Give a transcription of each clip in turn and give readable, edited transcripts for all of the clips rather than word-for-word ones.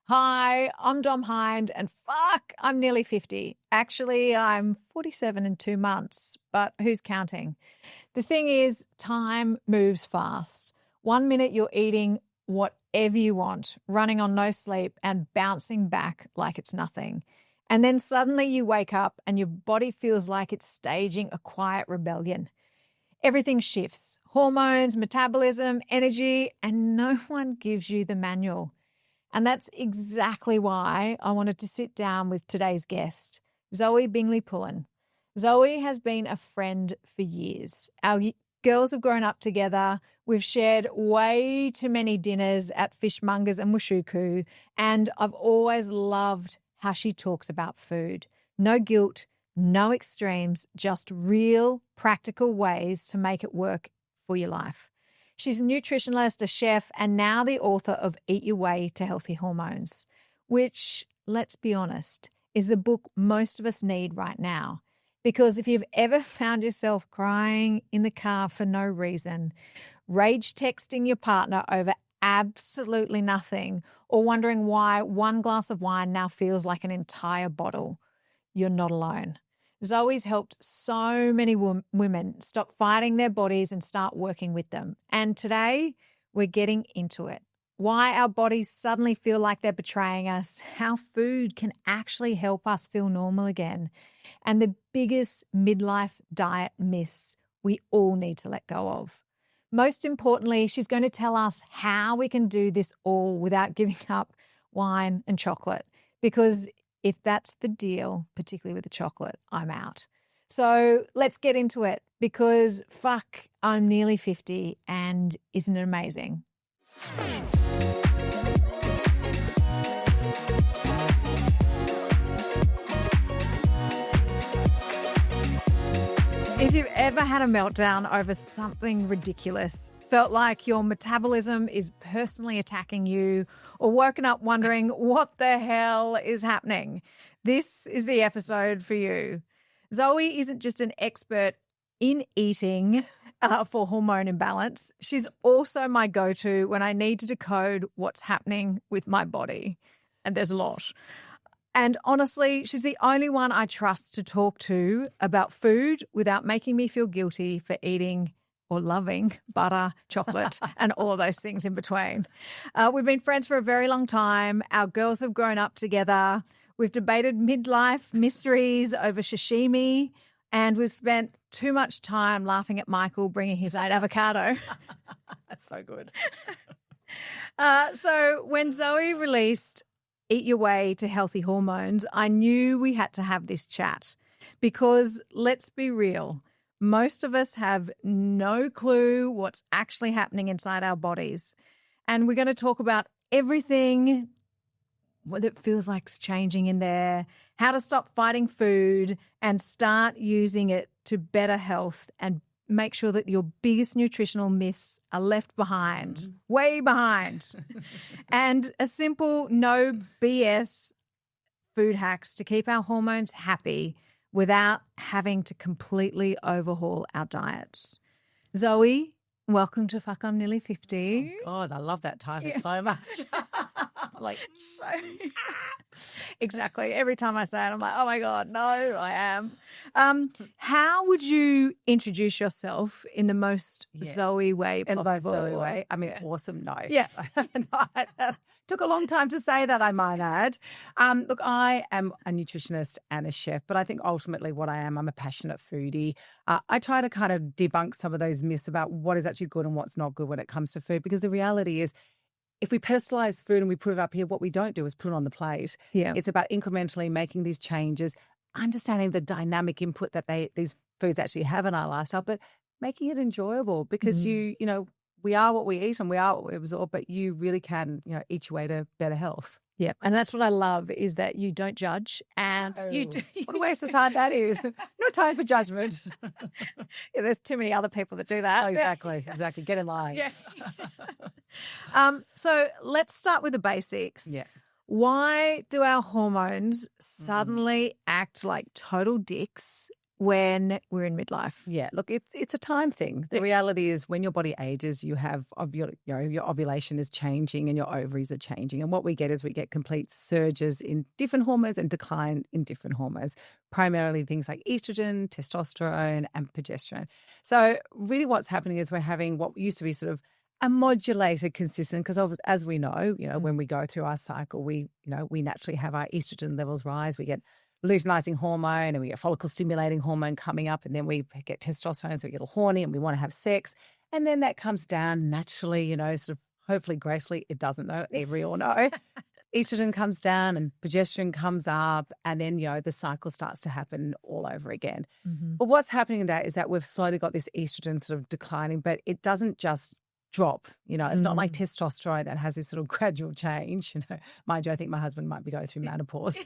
Hi, I'm Dom Hind, and fuck, I'm nearly 50. Actually, I'm 47 in 2 months, but who's counting? The thing is, time moves fast. 1 minute you're eating whatever you want, running on no sleep and bouncing back like it's nothing. And then suddenly you wake up and your body feels like it's staging a quiet rebellion. Everything shifts: hormones, metabolism, energy, and no one gives you the manual. And that's exactly why I wanted to sit down with today's guest, Zoe Bingley-Pullin. Zoe has been a friend for years. Our girls have grown up together. We've shared way too many dinners at fishmongers and Wushuku, and I've always loved how she talks about food. No guilt, no extremes, just real, practical ways to make it work for your life. She's a nutritionalist, a chef, and now the author of Eat Your Way to Healthy Hormones, which, let's be honest, is the book most of us need right now. Because if you've ever found yourself crying in the car for no reason, rage texting your partner over absolutely nothing, or wondering why one glass of wine now feels like an entire bottle, you're not alone. Zoe's helped so many women stop fighting their bodies and start working with them. And today, we're getting into it. Why our bodies suddenly feel like they're betraying us, how food can actually help us feel normal again, and the biggest midlife diet myths we all need to let go of. Most importantly, she's going to tell us how we can do this all without giving up wine and chocolate, because if that's the deal, particularly with the chocolate, I'm out. So let's get into it, because fuck, I'm nearly 50, and isn't it amazing? If you've ever had a meltdown over something ridiculous, felt like your metabolism is personally attacking you, or woken up wondering what the hell is happening, this is the episode for you. Zoe isn't just an expert in eating for hormone imbalance. She's also my go-to when I need to decode what's happening with my body. And there's a lot. And honestly, she's the only one I trust to talk to about food without making me feel guilty for eating or loving butter, chocolate, and all of those things in between. We've been friends for a very long time. Our girls have grown up together. We've debated midlife mysteries over sashimi, and we've spent too much time laughing at Michael bringing his own avocado. That's so good. So when Zoe released Eat Your Way to Healthy Hormones, I knew we had to have this chat, because let's be real, most of us have no clue what's actually happening inside our bodies. And we're going to talk about everything what it feels like's changing in there, how to stop fighting food and start using it to better health, and make sure that your biggest nutritional myths are left behind, way behind. And a simple no BS food hacks to keep our hormones happy without having to completely overhaul our diets. Zoe, welcome to Fuck, I'm Nearly 50. Oh God, I love that title so much. So exactly. Every time I say it, I'm like, oh my God, no, I am. How would you introduce yourself in the most Zoe way possible? In the most Zoe way. I mean, awesome, no. Yeah. No, took a long time to say that, I might add. Look, I am a nutritionist and a chef, but I think ultimately what I am, I'm a passionate foodie. I try to kind of debunk some of those myths about what is actually good and what's not good when it comes to food, because the reality is, if we pedestalize food and we put it up here, what we don't do is put it on the plate. Yeah. It's about incrementally making these changes, understanding the dynamic input that these foods actually have in our lifestyle, but making it enjoyable, because you know, we are what we eat and we are what we absorb, but you really can, eat your way to better health. Yeah, and that's what I love, is that you don't judge, and you do. What a waste of time that is. No time for judgment. Yeah, there's too many other people that do that. Oh, exactly. Get in line. Yeah. So let's start with the basics. Yeah. Why do our hormones suddenly act like total dicks when we're in midlife. Yeah, look, it's a time thing. The reality is when your body ages, your ovulation is changing and your ovaries are changing. And what we get is we get complete surges in different hormones and decline in different hormones, primarily things like estrogen, testosterone, and progesterone. So really what's happening is we're having what used to be sort of a modulated consistent, because as we know, when we go through our cycle, we naturally have our estrogen levels rise. We get luteinizing hormone and we get follicle stimulating hormone coming up, and then we get testosterone, so we get all horny and we want to have sex. And then that comes down naturally, sort of hopefully gracefully. It doesn't, though. We all know. Estrogen comes down and progesterone comes up, and then, the cycle starts to happen all over again. Mm-hmm. But what's happening in that is that we've slowly got this estrogen sort of declining, but it doesn't just drop. It's not like testosterone that has this sort of gradual change. Mind you, I think my husband might be going through menopause.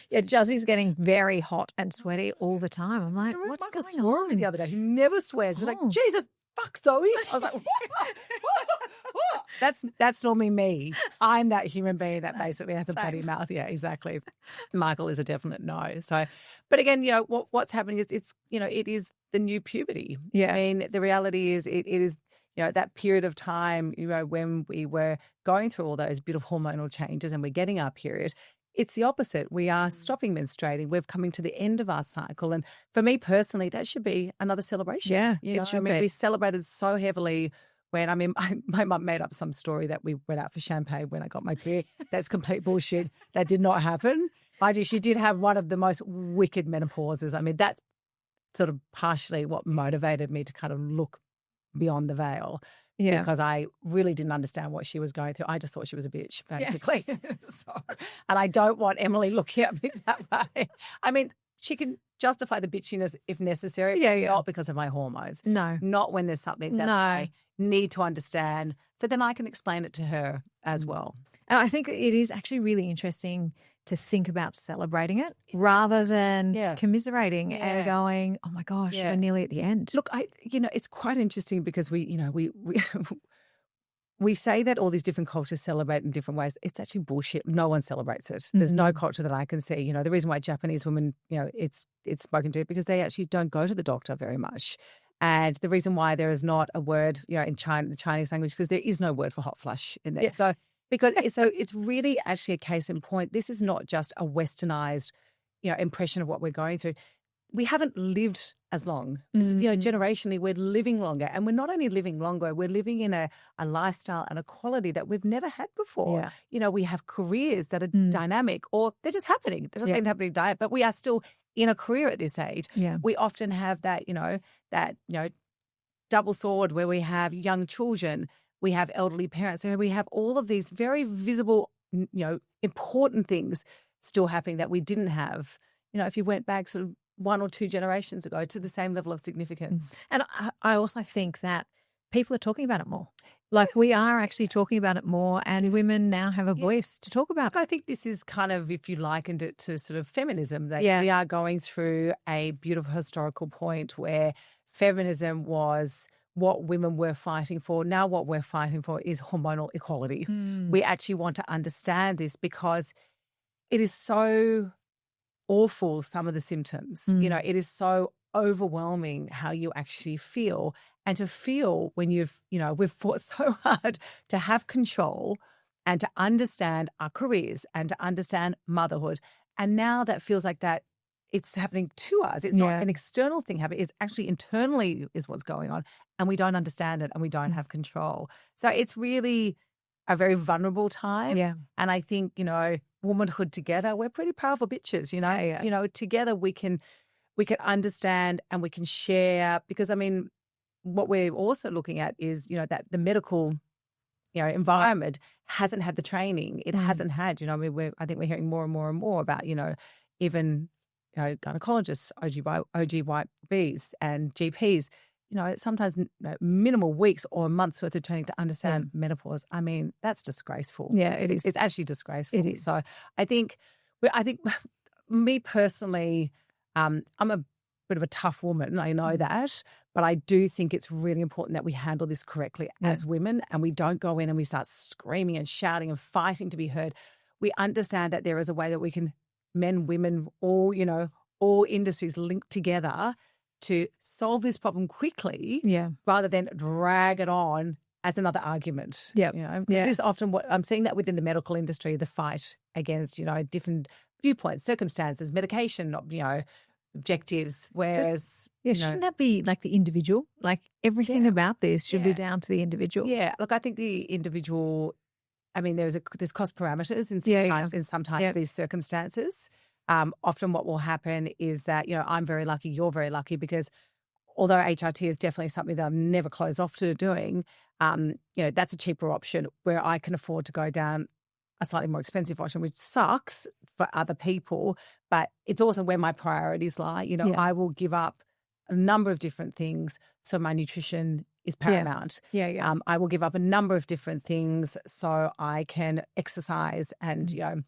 Yeah, Juzzy's getting very hot and sweaty all the time. I'm like, what's going on? The other day, who never swears, was like, Jesus, fuck Zoe. I was like, what? That's normally me. I'm that human being that basically has a potty mouth. Yeah, exactly. Michael is a definite no. So, but again, what's happening is it is the new puberty. Yeah. I mean, the reality is it is, that period of time, when we were going through all those beautiful hormonal changes and we're getting our period. It's the opposite. We are stopping menstruating. We're coming to the end of our cycle. And for me personally, that should be another celebration. Yeah, it should be. We celebrated so heavily when, my mum made up some story that we went out for champagne when I got my period. That's complete bullshit. That did not happen. Mind you, she did have one of the most wicked menopauses. That's sort of partially what motivated me to kind of look beyond the veil. Yeah. Because I really didn't understand what she was going through. I just thought she was a bitch, basically. Yeah. And I don't want Emily looking at me that way. She can justify the bitchiness if necessary, not because of my hormones. No. Not when there's something that I need to understand. So then I can explain it to her as well. And I think it is actually really interesting to think about celebrating it rather than commiserating and going, oh my gosh, we're nearly at the end. Look, it's quite interesting because we say that all these different cultures celebrate in different ways. It's actually bullshit. No one celebrates it. There's no culture that I can see. The reason why Japanese women, it's spoken to because they actually don't go to the doctor very much. And the reason why there is not a word, in China, the Chinese language, because there is no word for hot flush in there. Yeah. So it's really actually a case in point. This is not just a westernized, impression of what we're going through. We haven't lived as long. Generationally, we're living longer. And we're not only living longer, we're living in a lifestyle and a quality that we've never had before. Yeah. We have careers that are dynamic, or they're just happening. They're just happening diet, but we are still in a career at this age. Yeah. We often have that, double sword where we have young children. We have elderly parents. So we have all of these very visible, important things still happening that we didn't have, if you went back sort of 1 or 2 generations ago to the same level of significance. And I also think that people are talking about it more. Like we are actually talking about it more, and women now have a voice to talk about it. I think this is kind of, if you likened it to sort of feminism, that we are going through a beautiful historical point where feminism was what women were fighting for. Now what we're fighting for is hormonal equality. We actually want to understand this because it is so awful, some of the symptoms. It is so overwhelming how you actually feel. And to feel when we've fought so hard to have control and to understand our careers and to understand motherhood. And now that feels like that it's happening to us. It's not an external thing happening. It's actually internally is what's going on. And we don't understand it and we don't have control. So it's really a very vulnerable time. Yeah. And I think, womanhood together, we're pretty powerful bitches, together we can understand and we can share, because what we're also looking at is, that the medical, environment hasn't had the training. It hasn't had, I think we're hearing more and more and more about, even, gynecologists, OGYBs and GPs, sometimes minimal weeks or months worth of training to understand menopause. That's disgraceful. Yeah, it is. It's actually disgraceful. It is. So I think me personally, I'm a bit of a tough woman. I know that, but I do think it's really important that we handle this correctly as women, and we don't go in and we start screaming and shouting and fighting to be heard. We understand that there is a way that we can, men, women, all all industries linked together to solve this problem quickly rather than drag it on as another argument. Yeah. You know, this is often what I'm seeing that within the medical industry, the fight against, you know, different viewpoints, circumstances, medication, you know, objectives, whereas... shouldn't that be like the individual? Like everything about this should be down to the individual. Yeah, look, I think the individual, I mean, there's cost parameters in some types of these circumstances. Often what will happen is that, you know, I'm very lucky, you're very lucky, because although HRT is definitely something that I'm never closed off to doing, you know, that's a cheaper option where I can afford to go down a slightly more expensive option, which sucks for other people, but it's also where my priorities lie. You know, I will give up a number of different things so my nutrition is paramount. I will give up a number of different things so I can exercise and, you know,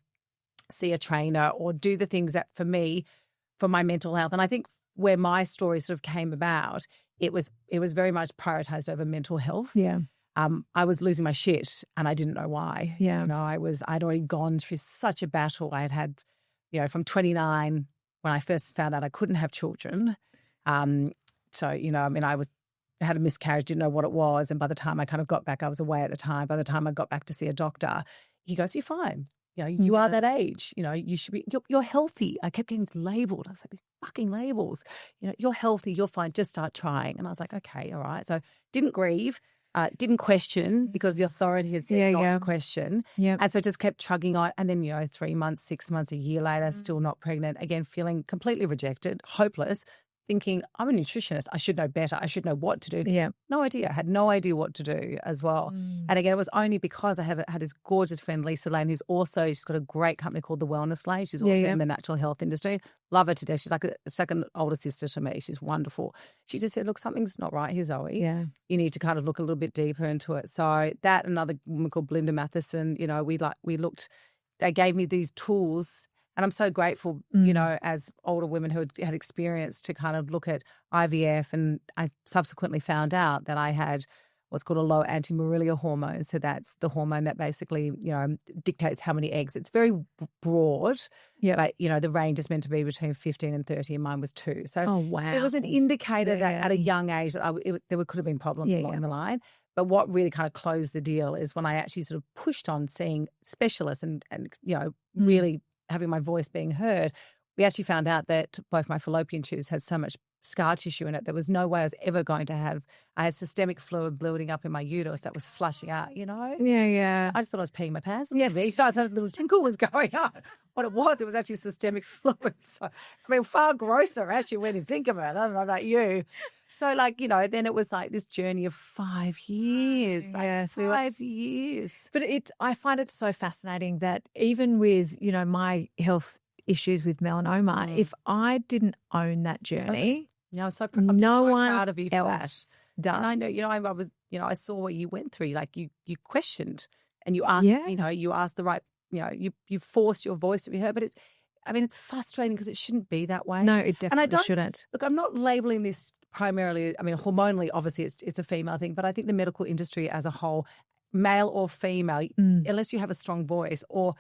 see a trainer or do the things that for me, for my mental health. And I think where my story sort of came about, it was very much prioritized over mental health. I was losing my shit and I didn't know why. You know, I'd already gone through such a battle. I had, you know, from 29 when I first found out I couldn't have children. So, you know, I mean, I had a miscarriage, didn't know what it was. And by the time I kind of got back, I was away at the time. By the time I got back to see a doctor, he goes, "You're fine. You know, you are that age. You know, you should be, you're healthy." I kept getting labeled. I was like, these fucking labels. You know, you're healthy, you're fine, just start trying. And I was like, okay, all right. So didn't grieve, didn't question because the authority had said not to question. And so just kept chugging on. And then, you know, 3 months, 6 months, a year later, still not pregnant. Again, feeling completely rejected, hopeless, thinking, I'm a nutritionist. I should know better. I should know what to do. No idea. I had no idea what to do as well. And again, it was only because I had this gorgeous friend, Lisa Lane, she's got a great company called The Wellness Lane. She's also in the natural health industry. Love her to death. She's like a second older sister to me. She's wonderful. She just said, look, something's not right here, Zoe. You need to kind of look a little bit deeper into it. So that, another woman called Belinda Matheson, you know, we looked, they gave me these tools. And I'm so grateful, you know, as older women who had experience to kind of look at IVF. And I subsequently found out that I had what's called a low anti-Murillia hormone. So that's the hormone that basically, you know, dictates how many eggs. It's very broad, but, you know, the range is meant to be between 15 and 30 and mine was 2. So it was an indicator that at a young age that there could have been problems along the line. But what really kind of closed the deal is when I actually sort of pushed on seeing specialists and you know, really having my voice being heard, we actually found out that both my fallopian tubes had so much scar tissue in it. There was no way I was ever going to have, I had systemic fluid building up in my uterus that was flushing out, you know? I just thought I was peeing my pants. I thought a little tinkle was going on. What it was actually systemic fluid. So, I mean, far grosser actually when you think of it. I don't know about you. So, like, you know, then it was like this journey of 5 years. So 5 years. But I find it so fascinating that even with, you know, my health issues with melanoma, if I didn't own that journey, I'm so no one proud of you for else does. And I know, you know, I was, you know, I saw what you went through. Like you questioned and you asked, you know, you asked the right, you know, you forced your voice to be heard. But it's frustrating because it shouldn't be that way. No, it definitely shouldn't. Look, I'm not labeling this primarily, I mean, hormonally, obviously it's a female thing, but I think the medical industry as a whole, male or female, unless you have a strong voice, or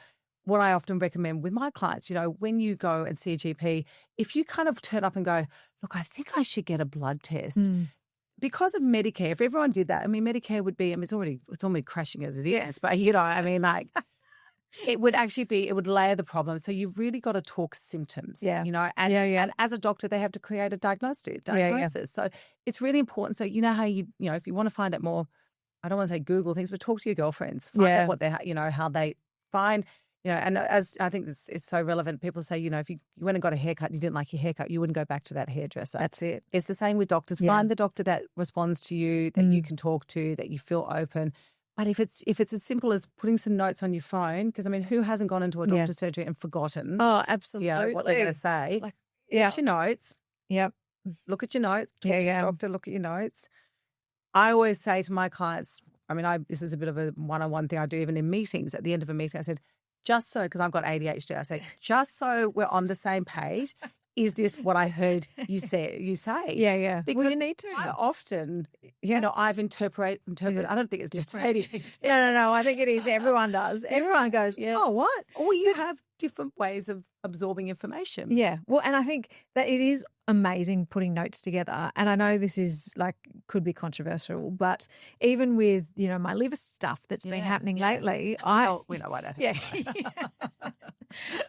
what I often recommend with my clients, you know, when you go and see a GP, if you kind of turn up and go, look, I think I should get a blood test. Because of Medicare, if everyone did that, I mean, Medicare would be, I mean, it's already crashing as it is, but, you know, I mean, like, it would layer the problem. So you've really got to talk symptoms, you know, and as a doctor, they have to create a diagnosis. So it's really important. So, you know, how you know, if you want to find out more, I don't want to say Google things, but talk to your girlfriends, find out what they're, you know, how they find, you know, and as I think it's so relevant, people say, you know, if you went and got a haircut and you didn't like your haircut, you wouldn't go back to that hairdresser. That's it. It's the same with doctors. Find the doctor that responds to you, that you can talk to, that you feel open. But if it's as simple as putting some notes on your phone, because I mean, who hasn't gone into a doctor's surgery and forgotten? Oh, absolutely. You know, what they're going to say. Like, get your notes. Look at your notes. Talk to the doctor. Look at your notes. I always say to my clients, I mean, this is a bit of a one-on-one thing I do even in meetings. At the end of a meeting, I said, just so, because I've got ADHD, I say, just so we're on the same page, is this what I heard you say? Yeah. Because Well, you need to. I often, I've interpreted. I don't think it's just ADHD. No. I think it is. Everyone does. Everyone goes, oh, what? Or you have different ways of absorbing information. Yeah. Well, and I think that it is amazing putting notes together. And I know this is could be controversial, but even with, my liver stuff that's been happening lately, we know what that is.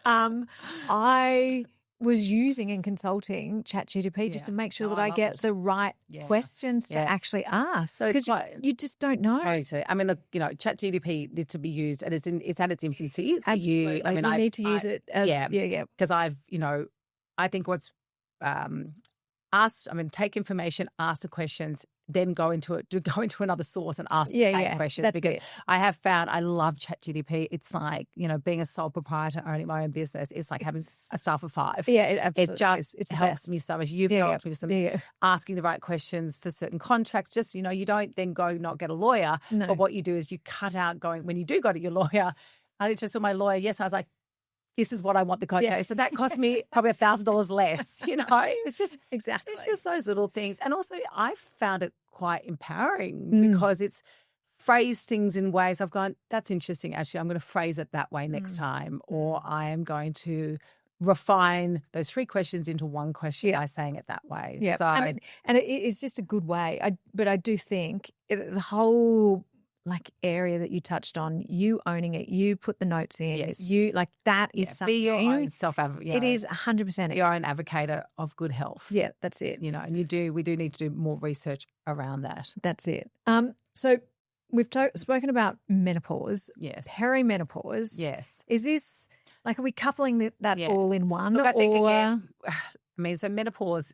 Yeah. I was using and consulting ChatGPT just to make sure that I get the right questions to actually ask. So because you just don't know. Totally. I mean, look, ChatGPT needs to be used, and it's at its infancy. So Absolutely. I need to use it as because I think what's take information, ask the questions, then go into another source and ask the same questions. Because I have found I love ChatGPT. It's like, being a sole proprietor owning my own business, it's like having a staff of 5. Yeah, it absolutely it just it helps me so much. You've helped me with some asking the right questions for certain contracts. Just, you don't then go not get a lawyer. No. But what you do is you cut out when you do go to your lawyer. I just saw my lawyer. Yes, I was like, this is what I want the contract. Yeah. So that cost me probably $1,000 less. It's just exactly. It's just those little things. And also, I found it quite empowering because it's phrased things in ways I've gone, that's interesting. Actually, I'm going to phrase it that way next time, or I am going to refine those 3 questions into one question by saying it that way. Yeah, so, and it's just a good way. But I do think the whole area that you touched on, you owning it, you put the notes in, you that is something. Be your own self-advocate. It is 100% your own advocate of good health. Yeah, that's it. And we do need to do more research around that. That's it. So we've spoken about menopause. Yes. Perimenopause. Yes. Is this are we coupling that all in one? Look, I think again, so menopause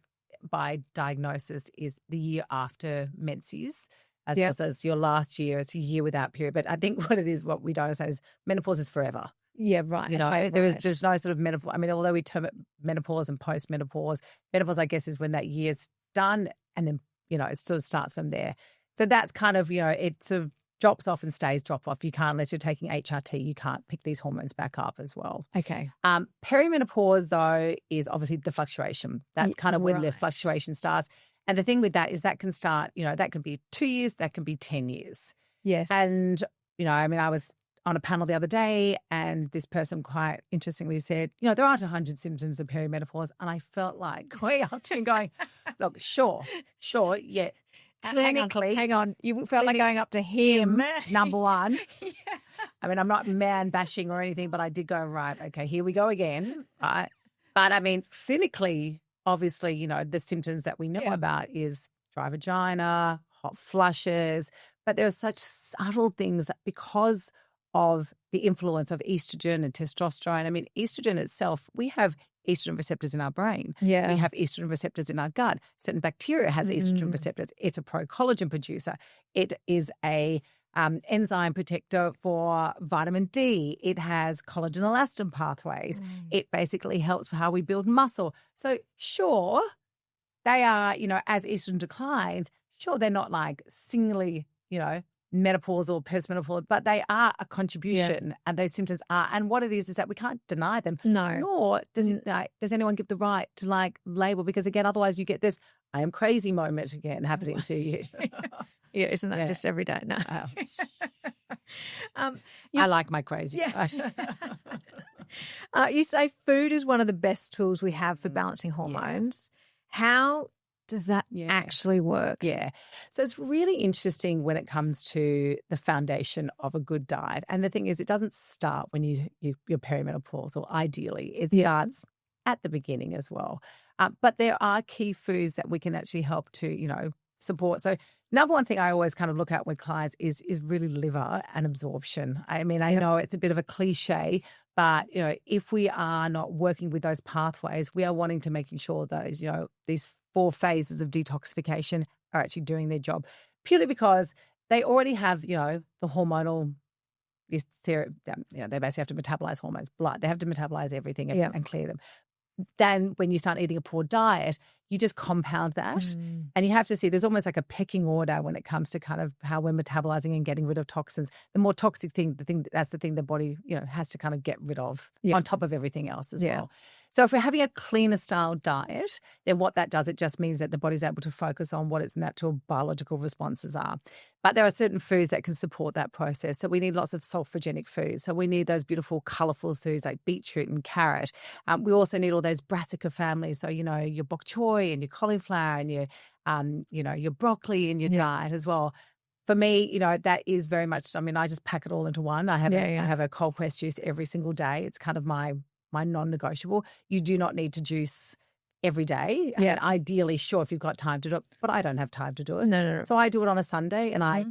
by diagnosis is the year after menses. As well as your last year, it's a year without period. But I think what we don't understand is menopause is forever. Yeah, right. There's no sort of menopause. I mean, although we term it menopause and post-menopause, menopause, I guess, is when that year's done and then, it sort of starts from there. So that's kind of, it sort of drops off and stays drop off. You can't, unless you're taking HRT, you can't pick these hormones back up as well. Okay. Perimenopause, though, is obviously the fluctuation. That's kind of when the fluctuation starts. And the thing with that is that can start, that can be 2 years, that can be 10 years. Yes. And, I was on a panel the other day and this person quite interestingly said, there aren't 100 symptoms of perimenopause. And I felt like going up to him going, look, sure, yeah. Clinically. Hang on. You felt like going up to him, number one. I mean, I'm not man bashing or anything, but I did go, right, okay, here we go again. Right. But I mean, clinically, obviously, the symptoms that we know about is dry vagina, hot flushes, but there are such subtle things because of the influence of estrogen and testosterone. I mean, estrogen itself, we have estrogen receptors in our brain. Yeah. We have estrogen receptors in our gut. Certain bacteria has estrogen receptors. It's a pro-collagen producer. It is a enzyme protector for vitamin D. It has collagen elastin pathways. It basically helps for how we build muscle. So sure, they are, as estrogen declines, sure, they're not singly, menopausal or postmenopausal, but they are a contribution and those symptoms are. And what it is that we can't deny them. No. Nor does anyone give the right to label, because again, otherwise you get this I am crazy moment again happening to you. Yeah, isn't that just every day? No. I like my crazy. Yeah. You say food is one of the best tools we have for balancing hormones. How does that actually work? Yeah. So it's really interesting when it comes to the foundation of a good diet. And the thing is, it doesn't start when you're perimenopausal, ideally. It starts at the beginning as well. But there are key foods that we can actually help to, support. So number one thing I always kind of look at with clients is really liver and absorption. I mean, I know it's a bit of a cliche, but, if we are not working with those pathways, we are wanting to making sure those, these 4 phases of detoxification are actually doing their job, purely because they already have, the hormonal, they basically have to metabolize hormones, blood. They have to metabolize everything and clear them. Then when you start eating a poor diet, you just compound that. And you have to see there's almost like a pecking order when it comes to kind of how we're metabolizing and getting rid of toxins. The more toxic thing, that's the thing the body, has to kind of get rid of on top of everything else as well. So if we're having a cleaner style diet, then what that does, it just means that the body's able to focus on what its natural biological responses are. But there are certain foods that can support that process. So we need lots of sulfogenic foods. So we need those beautiful, colourful foods like beetroot and carrot. We also need all those brassica families. So, your bok choy and your cauliflower and your broccoli in your diet as well. For me, that is very much, I just pack it all into one. I have a cold pressed juice every single day. It's kind of my non-negotiable. You do not need to juice every day. Yeah. And ideally, sure, if you've got time to do it, but I don't have time to do it. No. So I do it on a Sunday and I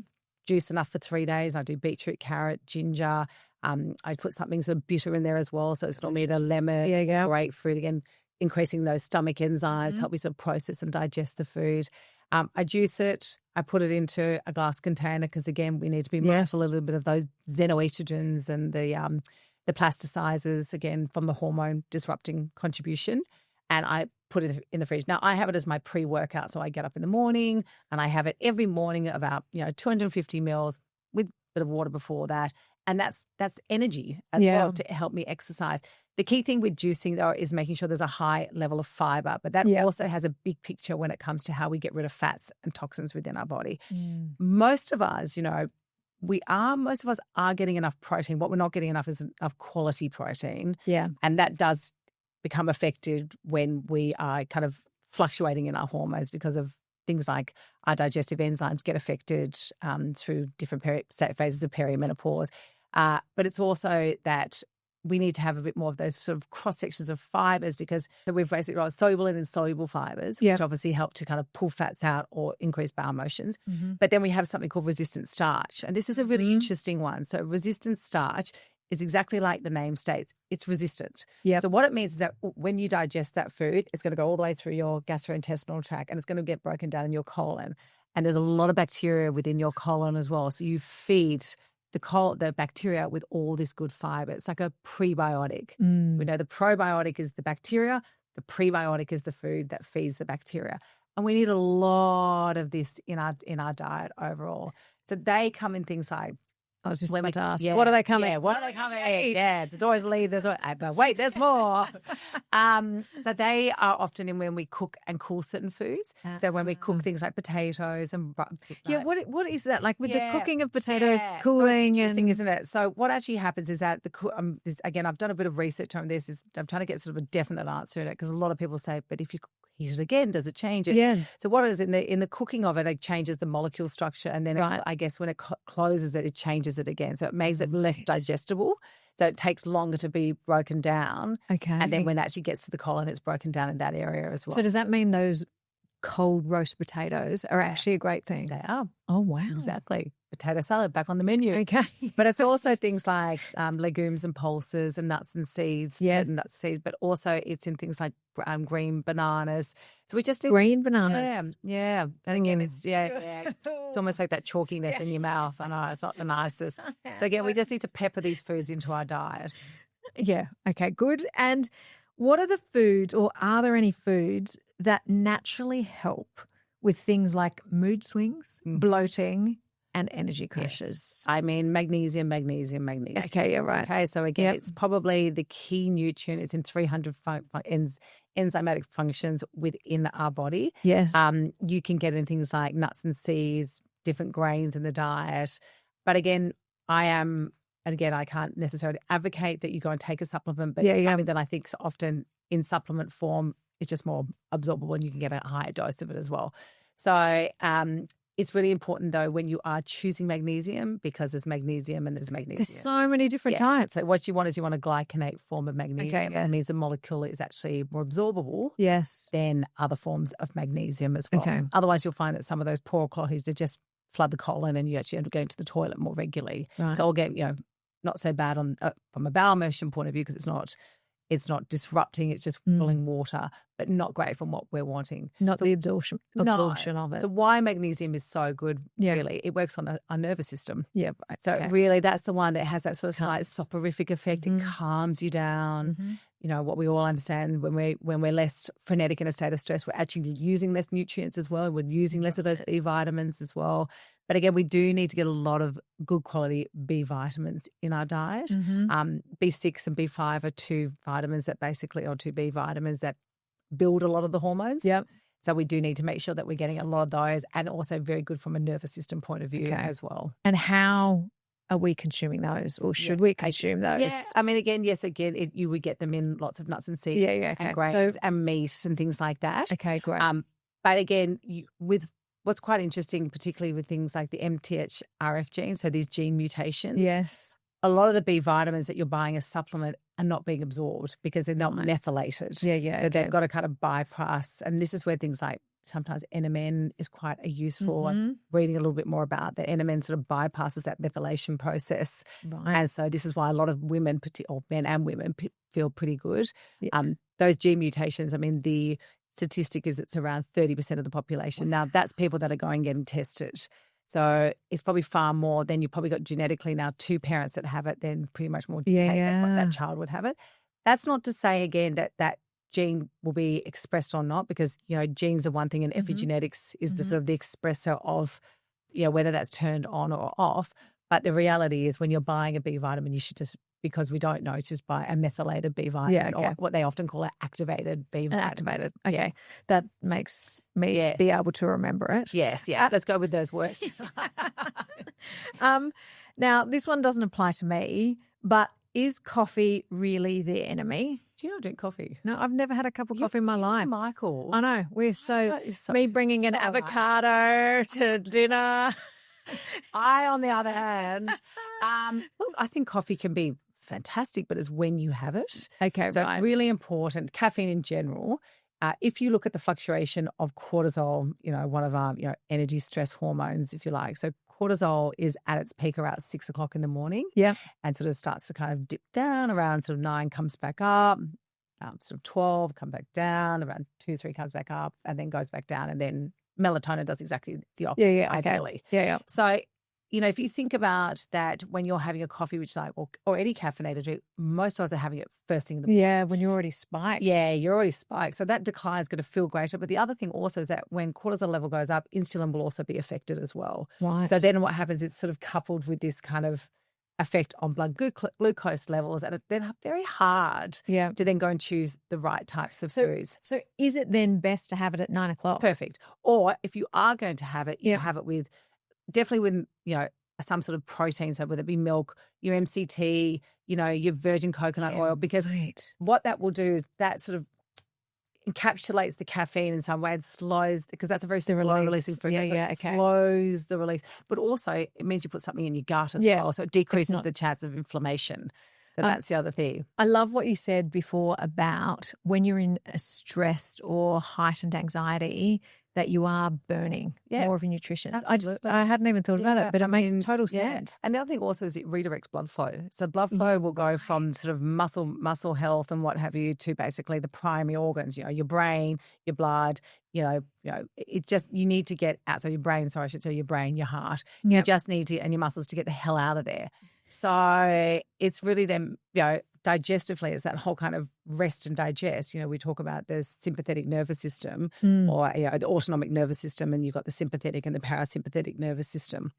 juice enough for 3 days. I do beetroot, carrot, ginger. I put something sort of bitter in there as well. So it's normally the lemon, grapefruit, again, increasing those stomach enzymes, help me sort of process and digest the food. I juice it. I put it into a glass container because, again, we need to be mindful a little bit of those xenoestrogens and the plasticizers, again, from the hormone disrupting contribution. And I put it in the fridge. Now, I have it as my pre-workout. So I get up in the morning and I have it every morning about, 250 mils with a bit of water before that. And that's energy as well to help me exercise. The key thing with juicing, though, is making sure there's a high level of fiber. But that also has a big picture when it comes to how we get rid of fats and toxins within our body. Most of us, most of us are getting enough protein. What we're not getting enough is enough quality protein. Yeah. And that does become affected when we are kind of fluctuating in our hormones because of things like our digestive enzymes get affected through different phases of perimenopause. But it's also that we need to have a bit more of those sort of cross sections of fibers because we've basically got soluble and insoluble fibers, which obviously help to kind of pull fats out or increase bowel motions. But then we have something called resistant starch. And this is a really interesting one. So resistant starch is exactly like the name states. It's resistant. So what it means is that when you digest that food, it's going to go all the way through your gastrointestinal tract and it's going to get broken down in your colon. And there's a lot of bacteria within your colon as well. So you feed the bacteria with all this good fiber. It's like a prebiotic. So we know the probiotic is the bacteria, the prebiotic is the food that feeds the bacteria. And we need a lot of this in our diet overall. So they come in things like, I was just about to ask, what are they coming? Yeah, what are they coming? Yeah, there's always leave. But wait, there's more. So they are often in when we cook and cool certain foods. So when we cook things like potatoes and what is that like with the cooking of potatoes, cooling? So interesting, isn't it? So what actually happens is that again, I've done a bit of research on this. I'm trying to get sort of a definite answer in it because a lot of people say, but if you heat it again, does it change it? Yeah. So what is in the cooking of it? It changes the molecule structure, and then I guess when it closes it changes it again. So it makes it less digestible. So it takes longer to be broken down. Okay. And then when it actually gets to the colon, it's broken down in that area as well. So does that mean those cold roast potatoes are actually a great thing? They are. Oh, wow. Exactly. Potato salad back on the menu. Okay. But it's also things like legumes and pulses and nuts and seeds. Yes. Nuts, seeds, but also it's in things like green bananas. So we just do green bananas. Yeah. And again, it's it's almost like that chalkiness in your mouth. I know it's not the nicest. So again, we just need to pepper these foods into our diet. Yeah. Okay, good. And what are the foods, or are there any foods that naturally help with things like mood swings, bloating, and energy crashes? Yes. I mean, magnesium. Okay, yeah, right. Okay, so again, it's probably the key nutrient. It's in 300 enzymatic functions within our body. Yes. You can get in things like nuts and seeds, different grains in the diet. But again, I can't necessarily advocate that you go and take a supplement, but it's something that I think is often in supplement form is just more absorbable and you can get a higher dose of it as well. So it's really important, though, when you are choosing magnesium, because there's magnesium and there's magnesium. There's so many different types. So what you want is a glycinate form of magnesium. Okay, yes. It means the molecule is actually more absorbable than other forms of magnesium as well. Okay. Otherwise, you'll find that some of those poor qualities that just flood the colon and you actually end up going to the toilet more regularly. Right. So I'll get, not so bad on from a bowel motion point of view because it's not It's not disrupting, it's just filling water, but not great from what we're wanting. Not the absorption of it. So why magnesium is so good, really, it works on our nervous system. Yeah. Right. So really that's the one that has that sort of slight soporific effect. It calms you down. You know, what we all understand when we're less frenetic in a state of stress, we're actually using less nutrients as well. We're using less of those B vitamins as well. But again, we do need to get a lot of good quality B vitamins in our diet. B6 and B5 are two vitamins that basically, or two B vitamins that build a lot of the hormones. Yep. So we do need to make sure that we're getting a lot of those, and also very good from a nervous system point of view as well. And how are we consuming those, or should we consume those? Yeah, I mean, again, you would get them in lots of nuts and seeds and grains and meat and things like that. Okay, great. But again, with what's quite interesting, particularly with things like the MTHRF gene, so these gene mutations. Yes. A lot of the B vitamins that you're buying as supplement are not being absorbed because they're not methylated. Yeah. So they've got to kind of bypass. And this is where things like sometimes NMN is quite a useful. I'm reading a little bit more about that. NMN sort of bypasses that methylation process. Right. And so this is why a lot of women, or men and women, feel pretty good. Yeah. Those gene mutations, I mean, the statistic is it's around 30% of the population. Now, that's people that are going and getting tested. So it's probably far more than you probably got genetically now 2 parents that have it, then pretty much more dictate that what that child would have it. That's not to say, again, that gene will be expressed or not, because, you know, genes are one thing and epigenetics is the sort of the expressor of, you know, whether that's turned on or off. But the reality is when you're buying a B vitamin, you should just, because we don't know, just buy a methylated B vitamin or what they often call an activated B vitamin. Okay. That makes me be able to remember it. Yes, yeah. Let's go with those words. Now, this one doesn't apply to me, but is coffee really the enemy? Do you not drink coffee? No, I've never had a cup of coffee in my life. Michael. I know. We're so me bringing an avocado to dinner. I, on the other hand, look, I think coffee can be fantastic, but it's when you have it. Okay, so it's really important. Caffeine in general. If you look at the fluctuation of cortisol, you know, one of our energy stress hormones, if you like. So cortisol is at its peak around 6 o'clock in the morning. Yeah, and sort of starts to kind of dip down around sort of 9, comes back up. Sort of 12, come back down, around 2, 3 comes back up, and then goes back down, and then melatonin does exactly the opposite. Ideally. Yeah. So, you know, if you think about that when you're having a coffee, which like, or any caffeinated drink, most of us are having it first thing in the morning. Yeah, when you're already spiked. Yeah, you're already spiked. So that decline is going to feel greater. But the other thing also is that when cortisol level goes up, insulin will also be affected as well. Right. So then what happens is sort of coupled with this kind of effect on blood glucose levels, and it's then very hard to then go and choose the right types of foods. So is it then best to have it at 9 o'clock? Perfect. Or if you are going to have it, you have it with, definitely with, you know, some sort of protein, so whether it be milk, your MCT, you know, your virgin coconut oil, because what that will do is that sort of encapsulates the caffeine in some way and slows, because that's a very slow releasing food. Slows the release. But also it means you put something in your gut as well. So it decreases the chance of inflammation. So that's the other thing. I love what you said before about when you're in a stressed or heightened anxiety that you are burning more of your nutrition. I hadn't even thought about it, but it makes total sense. And the other thing also is it redirects blood flow. So blood flow will go from sort of muscle health and what have you to basically the primary organs, you know, your brain, your blood, you know, it's just, you need to get out. So your brain, sorry, I should say your brain, your heart, you just need to, and your muscles to get the hell out of there. So it's really them, you know, digestively, it's that whole kind of rest and digest. You know, we talk about the sympathetic nervous system or, you know, the autonomic nervous system, and you've got the sympathetic and the parasympathetic nervous system.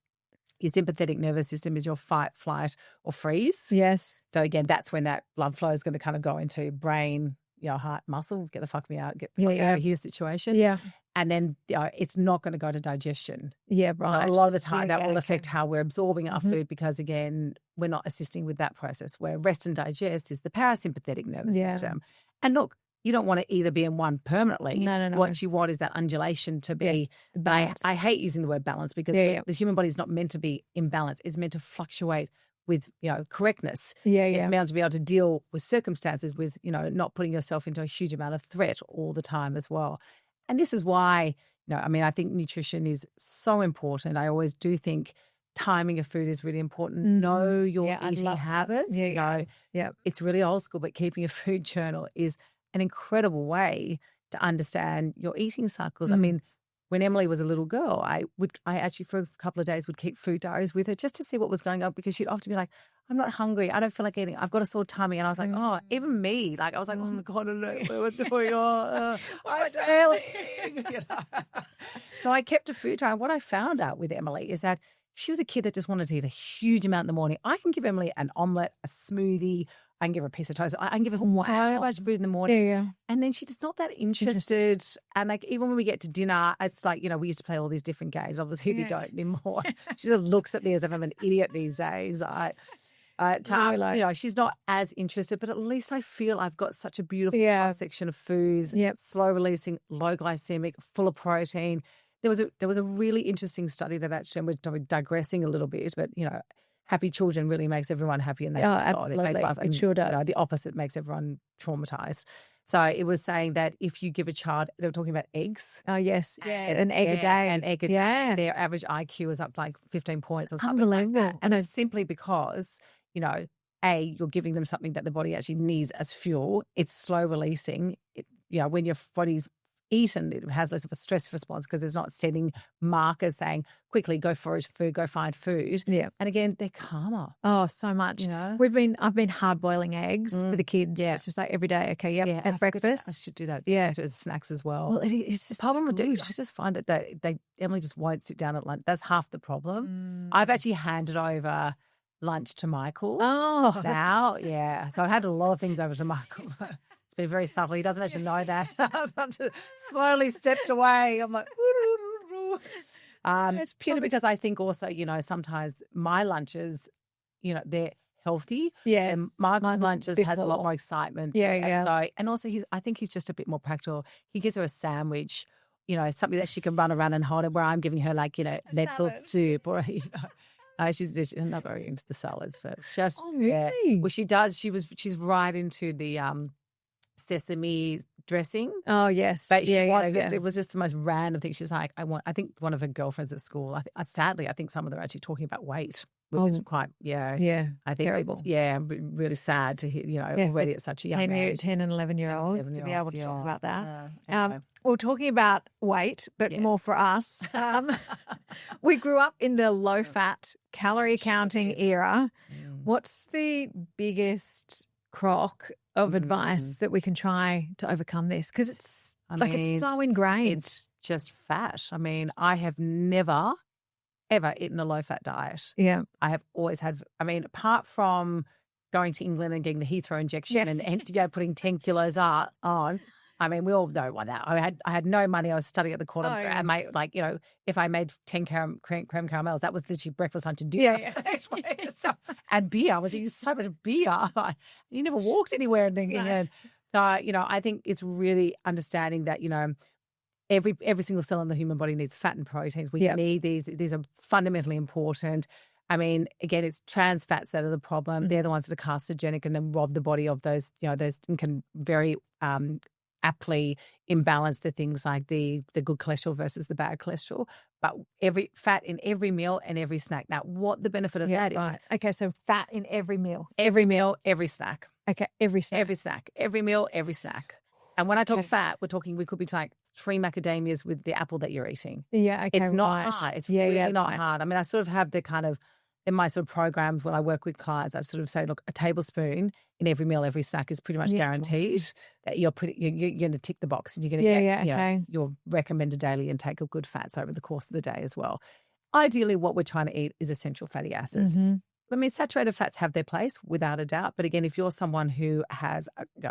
Your sympathetic nervous system is your fight, flight, or freeze. Yes. So again, that's when that blood flow is going to kind of go into brain, you know, heart, muscle, get the fuck me out, get the fuck out of here situation. Yeah. And then it's not going to go to digestion. Yeah, right. So a lot of the time that will affect how we're absorbing our food, because, again, we're not assisting with that process, where rest and digest is the parasympathetic nervous system. And look, you don't want to either be in one permanently. No. What you want is that undulation to be. I hate using the word balance, because the human body is not meant to be in balance. It's meant to fluctuate with, you know, correctness. It's meant to be able to deal with circumstances with, you know, not putting yourself into a huge amount of threat all the time as well. And this is why, you know, I mean, I think nutrition is so important. I always do think timing of food is really important. Know your eating habits. It's really old school, but keeping a food journal is an incredible way to understand your eating cycles. I mean, when Emily was a little girl, I actually for a couple of days would keep food diaries with her just to see what was going on, because she'd often be like, I'm not hungry. I don't feel like eating. I've got a sore tummy. And I was like, oh, even me. Like, I was like, oh my God, I don't know what's going on. I'm failing. So I kept a food diary. What I found out with Emily is that she was a kid that just wanted to eat a huge amount in the morning. I can give Emily an omelette, a smoothie. I can give her a piece of toast. I can give her so much food in the morning. Yeah. And then she's just not that interested. And like, even when we get to dinner, it's like, we used to play all these different games. Obviously, we don't anymore. She sort of looks at me as if I'm an idiot these days. She's not as interested, but at least I feel I've got such a beautiful section of foods, slow releasing, low glycemic, full of protein. There was a really interesting study that actually, and we're digressing a little bit, but happy children really makes everyone happy, and absolutely, it sure does. The opposite makes everyone traumatized. So it was saying that if you give a child, they were talking about eggs. Oh yes, an egg a day, their average IQ is up like 15 points or something. Unbelievable. Like that. And it's simply because you're giving them something that the body actually needs as fuel. It's slow releasing. When your body's eaten, it has less of a stress response because it's not setting markers saying, quickly go forage food, go find food. Yeah. And again, they're calmer. Oh, so much. I've been hard boiling eggs for the kids. Yeah. It's just like every day. Okay. Yep. At breakfast. I should do that. Yeah. As snacks as well. Well, it's just the problem with it. I just find that Emily just won't sit down at lunch. That's half the problem. I've actually handed over lunch to Michael. Oh. Now. Yeah. So I had a lot of things over to Michael. It's been very subtle. He doesn't actually know that. I'm just slowly stepped away. I'm like, it's purely because I think also, sometimes my lunches, they're healthy. Yeah. And my lunches has a lot more excitement. Yeah. And also I think he's just a bit more practical. He gives her a sandwich, something that she can run around and hold it, where I'm giving her like, lentil soup or, she's not very into the salads, but just, oh, really? Well, she does. She's right into the, sesame dressing. Oh yes, but she wanted it. It was just the most random thing. She's like, I think one of her girlfriends at school. Sadly, I think some of them are actually talking about weight, which is quite I think terrible. Really sad to hear. Already at such a young age, 10 and 11-year-olds to be able to talk about that. Anyway. Well, talking about weight, but more for us. We grew up in the low-fat, calorie counting era. What's the biggest crock of advice that we can try to overcome this? Because it's so ingrained. It's just fat. I mean, I have never, ever eaten a low-fat diet. Yeah. I have always had, apart from going to England and getting the Heathrow injection and putting 10 kilos on, we all know what that. I had no money. I was studying at the corner. If I made 10 creme caramels, that was literally breakfast, lunch, and dinner. So, and beer. I was using so much beer. You never walked anywhere in England. So, I think it's really understanding that, every single cell in the human body needs fat and proteins. We need these. These are fundamentally important. Again, it's trans fats that are the problem. They're the ones that are carcinogenic and then rob the body of those, those can very aptly imbalance the things like the good cholesterol versus the bad cholesterol. But every fat in every meal and every snack. Now, what the benefit of that is? Okay, so fat in every meal. Every meal, every snack. Okay, every snack. Every snack. Every meal, every snack. And when I talk fat, we could be like 3 macadamias with the apple that you're eating. Yeah, okay, it's not hard. It's really not hard. I sort of have the kind of, in my sort of programs when I work with clients, I've sort of say, look, a tablespoon in every meal, every snack is pretty much guaranteed that you're going to tick the box and you're going to get your recommended daily intake of good fats over the course of the day as well. Ideally, what we're trying to eat is essential fatty acids. Saturated fats have their place without a doubt. But again, if you're someone who has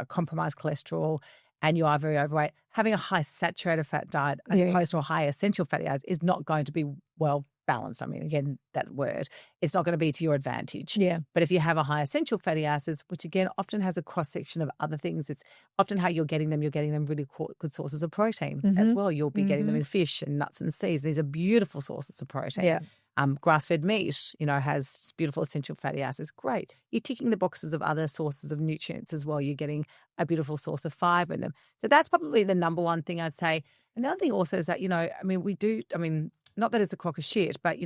compromised cholesterol and you are very overweight, having a high saturated fat diet as opposed to a high essential fatty acids is not going to be well balanced. Again, that word, it's not going to be to your advantage. Yeah. But if you have a high essential fatty acids, which again often has a cross-section of other things, it's often how you're getting them really good sources of protein as well. You'll be getting them in fish and nuts and seeds. These are beautiful sources of protein. Yeah. Grass-fed meat, has beautiful essential fatty acids. Great. You're ticking the boxes of other sources of nutrients as well. You're getting a beautiful source of fiber in them. So that's probably the number one thing I'd say. And the other thing also is that, we do, not that it's a crock of shit, but,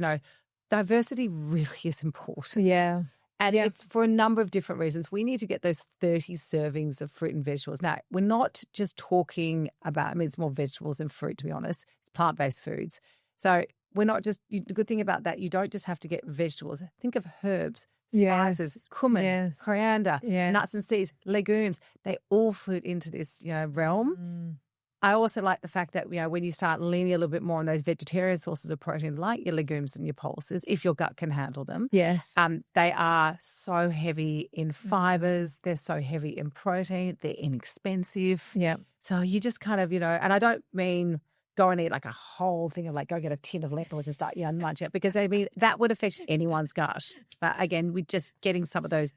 diversity really is important. Yeah. And it's for a number of different reasons. We need to get those 30 servings of fruit and vegetables. Now, we're not just talking about, I mean, it's more vegetables than fruit, to be honest. It's plant-based foods. So we're not just, the good thing about that, you don't just have to get vegetables. Think of herbs, spices, cumin, coriander, nuts and seeds, legumes. They all fit into this, realm. I also like the fact that, when you start leaning a little bit more on those vegetarian sources of protein, like your legumes and your pulses, if your gut can handle them. Yes. They are so heavy in fibers. They're so heavy in protein. They're inexpensive. Yeah. So you just kind of, and I don't mean go and eat like a whole thing of like go get a tin of lentils and start, munch it, because I mean, that would affect anyone's gut. But again, we're just getting some of those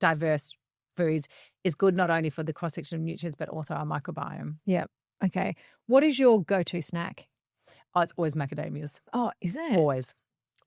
diverse foods is good not only for the cross-section of nutrients, but also our microbiome. Yeah. Okay. What is your go-to snack? Oh, it's always macadamias. Oh, is it? Always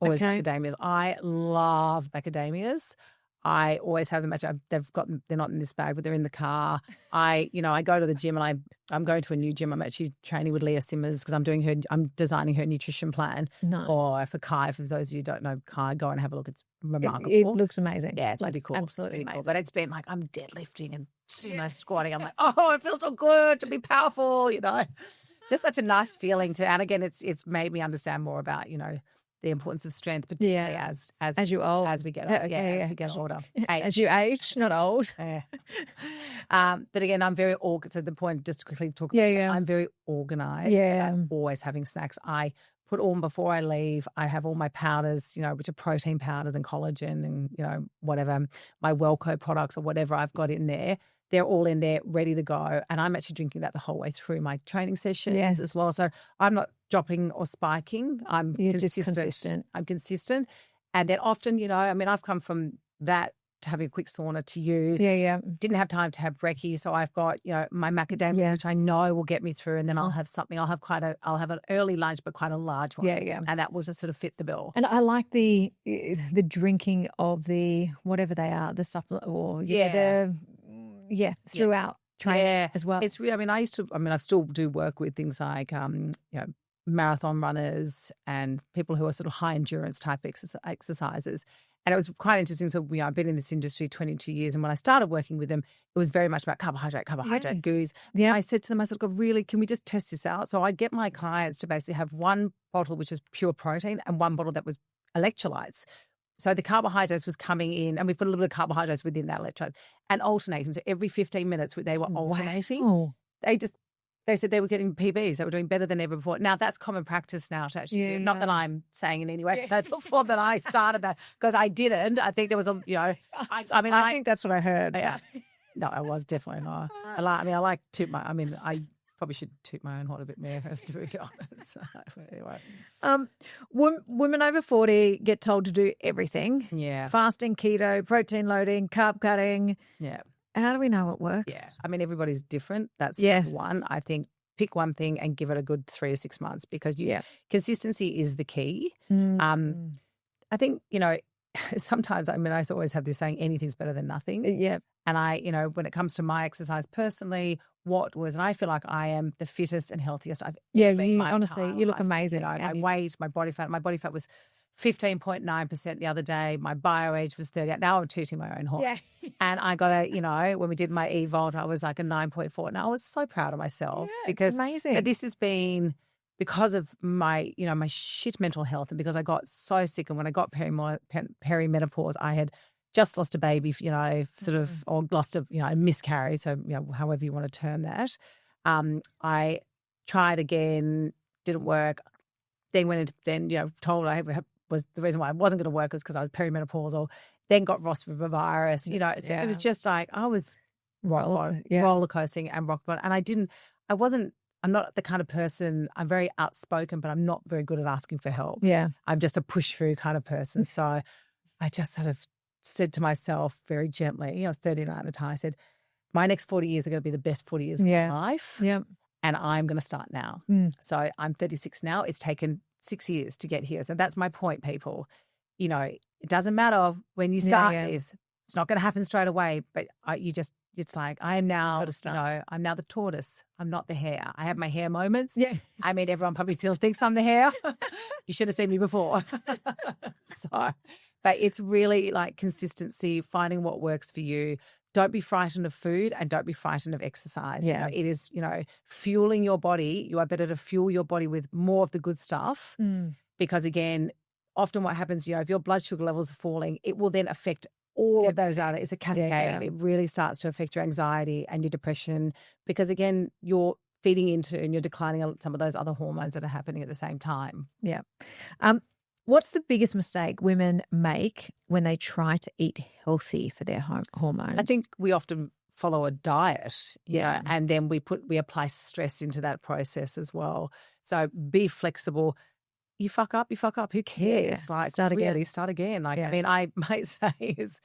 macadamias. I love macadamias. I always have them. Actually, they're not in this bag, but they're in the car. I go to the gym and I'm going to a new gym. I'm actually training with Leah Simmers because I'm designing her nutrition plan. Nice. Or for Kai, for those of you who don't know Kai, go and have a look. It's remarkable. It looks amazing. Yeah, it's really cool. Absolutely amazing. Cool. But it's been like I'm deadlifting and sumo squatting. I'm like, oh, it feels so good to be powerful, Just such a nice feeling and again, it's made me understand more about, the importance of strength, particularly as you old, as we get as we get older, as you age, not old. Yeah. But again, I'm very so the point just to quickly talk. I'm very organized. Yeah, I'm always having snacks. I put all before I leave. I have all my powders, which are protein powders and collagen and whatever my Wellco products or whatever I've got in there. They're all in there, ready to go. And I'm actually drinking that the whole way through my training sessions as well. So I'm not dropping or spiking. You're just consistent. I'm consistent. And then often, I've come from that to having a quick sauna to you. Yeah. Didn't have time to have brekkie. So I've got, my macadamias, which I know will get me through. And then I'll have something. I'll have an early lunch, but quite a large one. Yeah. And that will just sort of fit the bill. And I like the drinking of the, whatever they are, the supplement or throughout training as well. It's really, I still do work with things like, marathon runners and people who are sort of high endurance type exercises. And it was quite interesting. So, I've been in this industry 22 years. And when I started working with them, it was very much about carbohydrate, goos. Yeah. I said to them, really, can we just test this out? So I'd get my clients to basically have one bottle, which was pure protein, and one bottle that was electrolytes. So the carbohydrates was coming in, and we put a little bit of carbohydrates within that electrolyte and alternating. So every 15 minutes they were alternating. Wow. They said they were getting PBs. They were doing better than ever before. Now that's common practice now to actually do. Not that I'm saying in any way, but before that I started that because I didn't. I think there was I think that's what I heard. Yeah. No, I was definitely not. I like toot my. I probably should toot my own horn a bit more, to be honest. Anyway. Women over 40 get told to do everything. Yeah. Fasting, keto, protein loading, carb cutting. Yeah. How do we know what works? Yeah. Everybody's different. That's one. I think pick one thing and give it a good 3 to 6 months because consistency is the key. I think, sometimes, I always have this saying, anything's better than nothing. Yeah. And when it comes to my exercise personally, and I feel like I am the fittest and healthiest I've ever been. Honestly, you look amazing. My weight, my body fat was 15.9% the other day. My bio age was 30. Now I'm tooting my own horn. Yeah. And I got when we did my E-Volt, I was like a 9.4. And I was so proud of myself because it's amazing. This has been because of my, my shit mental health and because I got so sick. And when I got perimenopause, I had just lost a baby, or lost a miscarriage. So, however you want to term that. I tried again, didn't work. Then went into, told I was the reason why I wasn't going to work was because I was perimenopausal. Then got Ross river virus. So it was just like I was roller coasting and rock bottom. And I'm not the kind of person. I'm very outspoken, but I'm not very good at asking for help. Yeah, I'm just a push through kind of person. So I just sort of said to myself very gently. I was 39 at the time. I said, "My next 40 years are going to be the best 40 years of my life." Yeah. And I'm going to start now. So I'm 36 now. It's taken 6 years to get here. So that's my point, people. It doesn't matter when you start this. It's not going to happen straight away, but it's like, I am now, I'm now the tortoise. I'm not the hare. I have my hare moments. Yeah. I mean, everyone probably still thinks I'm the hare. You should have seen me before. But it's really like consistency, finding what works for you. Don't be frightened of food and don't be frightened of exercise. Yeah. It is, fueling your body. You are better to fuel your body with more of the good stuff because, again, often what happens, if your blood sugar levels are falling, it will then affect all of those other. It's a cascade. Yeah. It really starts to affect your anxiety and your depression because, again, you're feeding into and you're declining some of those other hormones that are happening at the same time. Yeah. What's the biggest mistake women make when they try to eat healthy for their hormones? I think we often follow a diet, and then we apply stress into that process as well. So be flexible. You fuck up. Who cares? Yeah. Like, start again. Start again. Like, I mean, I might say it's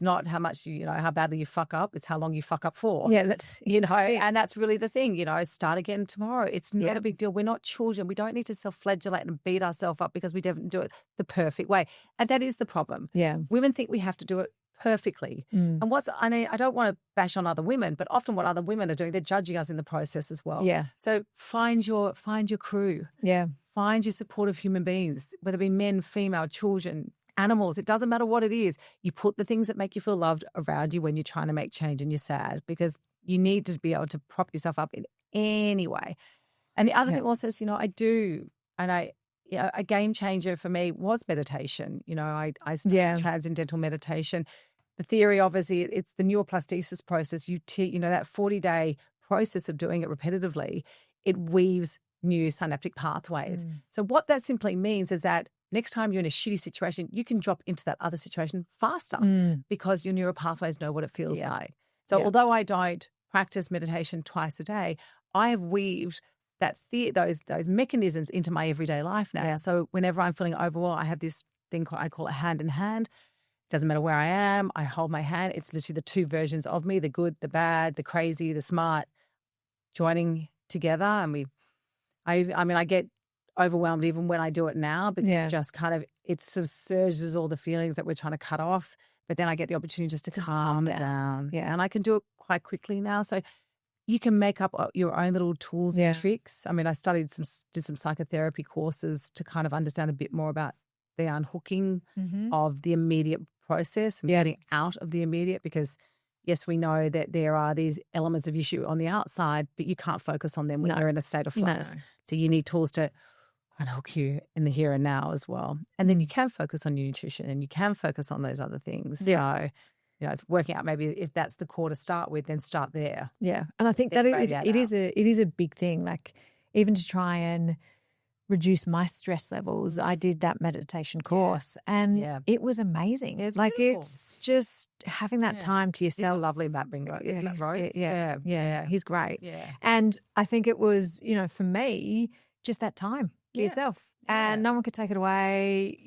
not how much how badly you fuck up. It's how long you fuck up for. Yeah, that's and that's really the thing. Start again tomorrow. It's not a big deal. We're not children. We don't need to self-flagellate and beat ourselves up because we didn't do it the perfect way. And that is the problem. Yeah, women think we have to do it perfectly. And I don't want to bash on other women, but often what other women are doing, they're judging us in the process as well. Yeah. So find your crew. Yeah. Find your supportive human beings, whether it be men, female, children, animals. It doesn't matter what it is. You put the things that make you feel loved around you when you're trying to make change and you're sad because you need to be able to prop yourself up in any way. And the other thing also is, a game changer for me was meditation. I studied transcendental meditation. The theory, obviously, it's the neuroplasticity process. That 40-day process of doing it repetitively, it weaves new synaptic pathways. So what that simply means is that next time you're in a shitty situation, you can drop into that other situation faster because your neural pathways know what it feels like. So although I don't practice meditation twice a day, I have weaved those mechanisms into my everyday life now. Yeah. So whenever I'm feeling overwhelmed, I have this thing I call it hand in hand. Doesn't matter where I am, I hold my hand. It's literally the two versions of me, the good, the bad, the crazy, the smart, joining together. And I get overwhelmed even when I do it now because it just it sort of surges all the feelings that we're trying to cut off. But then I get the opportunity just to calm down. Yeah. And I can do it quite quickly now. So you can make up your own little tools and tricks. I mean, I did some psychotherapy courses to kind of understand a bit more about the unhooking of the immediate process and getting out of the immediate because yes, we know that there are these elements of issue on the outside, but you can't focus on them when you're in a state of flux. No. So you need tools to unhook you in the here and now as well. And then you can focus on your nutrition and you can focus on those other things. Yeah. So, it's working out maybe if that's the core to start with, then start there. Yeah. And I think that it is a big thing. Like even to try and reduce my stress levels, I did that meditation course and it was amazing. It's like beautiful. It's just having that time to yourself. He's a lovely Matt Bingo. Yeah, he's great. Yeah. And I think it was, for me, just that time for yourself. Yeah. And no one could take it away.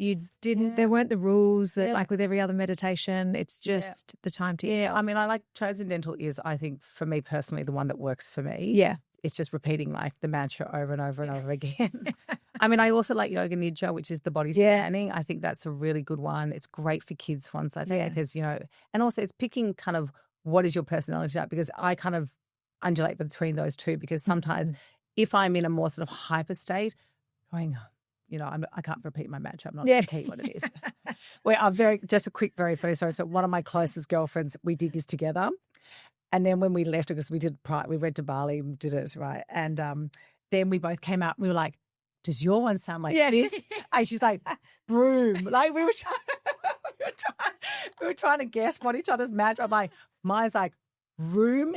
There weren't the rules that like with every other meditation, it's just the time to yourself. Yeah, I mean, I like transcendental is, I think, for me personally, the one that works for me. Yeah. It's just repeating like the mantra over and over and over again. I mean, I also like Yoga Nidra, which is the body scanning. I think that's a really good one. It's great for kids ones. I think there's, and also it's picking kind of what is your personality type because I kind of undulate between those two because sometimes if I'm in a more sort of hyper state, going, I can't repeat my mantra. I'm not going to tell you what it is. Just a quick, very funny story. So one of my closest girlfriends, we did this together. And then when we left, because we went to Bali, did it, right? And then we both came out and we were like, does your one sound like this? And she's like, broom. Like we were trying to guess what each other's mantra. I'm like, mine's like room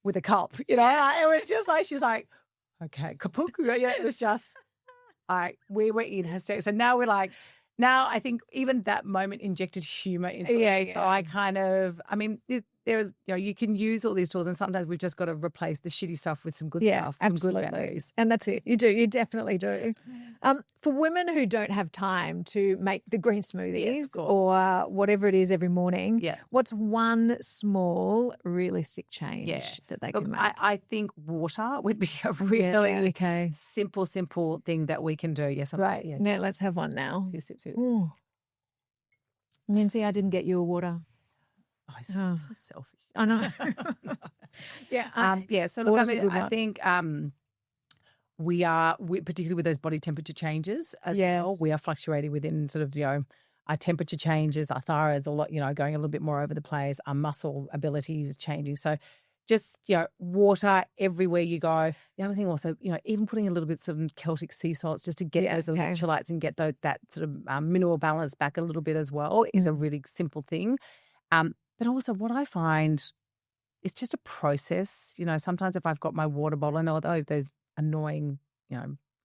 with a cup, It was just like, she's like, okay, kapuku. It was just like, we were in hysterics. So now we're like, I think even that moment injected humor into it. So I kind of, there's, you can use all these tools and sometimes we've just got to replace the shitty stuff with some good stuff. Absolutely. Some good memories. And that's it. You definitely do. For women who don't have time to make the green smoothies or whatever it is every morning, what's one small realistic change that they can make? I think water would be a really simple thing that we can do. Yes. Right. Yes. Now let's have one now. Few sips. Lindsay, I didn't get you a water. so selfish. I know. Yeah. So look, Water's a good I one. think we particularly with those body temperature changes as well. We are fluctuating within sort of, our temperature changes, our thyroid's a lot, going a little bit more over the place. Our muscle ability is changing. So just, water everywhere you go. The other thing also, even putting a little bit some Celtic sea salts just to get those electrolytes and get that sort of mineral balance back a little bit as well is a really simple thing. But also what I find, it's just a process. Sometimes if I've got my water bottle, I know those annoying,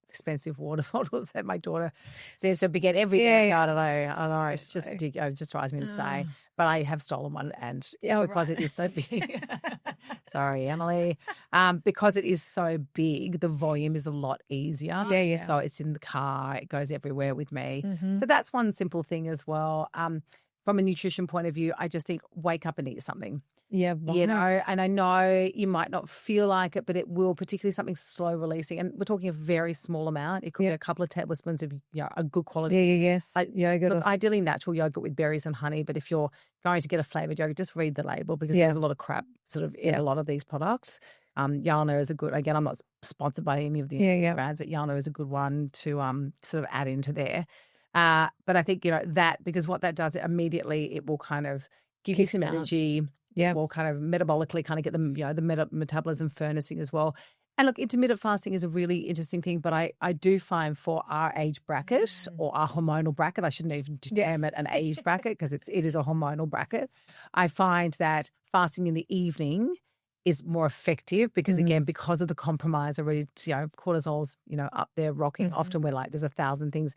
expensive water bottles that my daughter says to get every day. I don't know. It's just it just drives me insane. But I have stolen one, and because it is so big. Sorry, Emily. Because it is so big, the volume is a lot easier. Yeah. So it's in the car. It goes everywhere with me. Mm-hmm. So that's one simple thing as well. From a nutrition point of view, I just think wake up and eat something. Yeah, and I know you might not feel like it, but it will, particularly something slow releasing. And we're talking a very small amount. It could be a couple of tablespoons of a good quality. Yogurt. Look, ideally natural yogurt with berries and honey, but if you're going to get a flavoured yogurt, just read the label because there's a lot of crap sort of in a lot of these products. Yana is a good, again, I'm not sponsored by any of the brands, but Yana is a good one to sort of add into there. But I think, that, because what that does, immediately it will kind of give you some energy. Yeah, will kind of metabolically kind of get the metabolism furnacing as well. And look, intermittent fasting is a really interesting thing, but I do find for our age bracket or our hormonal bracket, I shouldn't even term it an age bracket because it is a hormonal bracket. I find that fasting in the evening is more effective because again, because of the compromise already, cortisol's, up there rocking. Often we're like, there's 1,000 things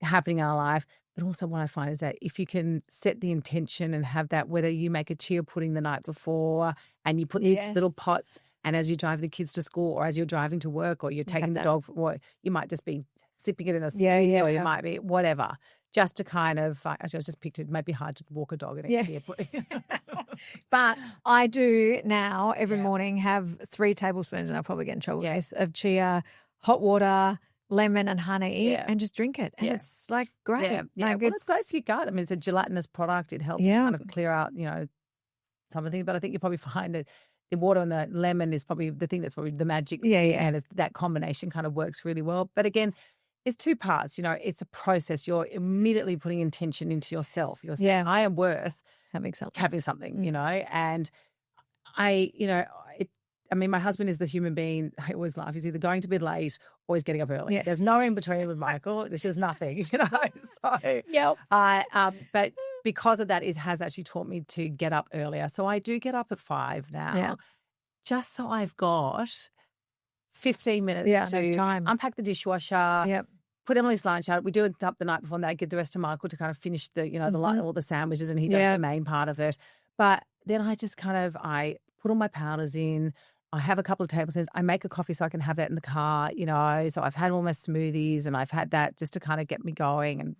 happening in our life. But also what I find is that if you can set the intention and have that, whether you make a chia pudding the night before and you put these little pots, and as you drive the kids to school or as you're driving to work or you're taking the dog for work, you might just be sipping it in a smoothie or you might be whatever, just to kind of, I just pictured it might be hard to walk a dog in a chia pudding. But I do now every morning have 3 tablespoons, and I'll probably get in trouble with this, of chia, hot water, lemon and honey and just drink it. And it's like great. Well, it's close to your gut. I mean, it's a gelatinous product. It helps kind of clear out, some of the things. But I think you probably find it, the water and the lemon is probably the thing that's probably the magic. And that combination kind of works really well. But again, it's 2 parts. It's a process. You're immediately putting intention into yourself. You're saying, I am worth having something, and I mean, my husband is the human being. I always laugh. He's either going to bed late or he's getting up early. There's no in between with Michael. There's just nothing, So, but because of that, it has actually taught me to get up earlier. So I do get up at 5 now, just so I've got 15 minutes to unpack the dishwasher. Put Emily's lunch out. We do it up the night before, and I give the rest to Michael to kind of finish the, all the sandwiches, and he does the main part of it. But then I just I put all my powders in. I have a couple of tablespoons. I make a coffee so I can have that in the car, So I've had all my smoothies and I've had that just to kind of get me going. And,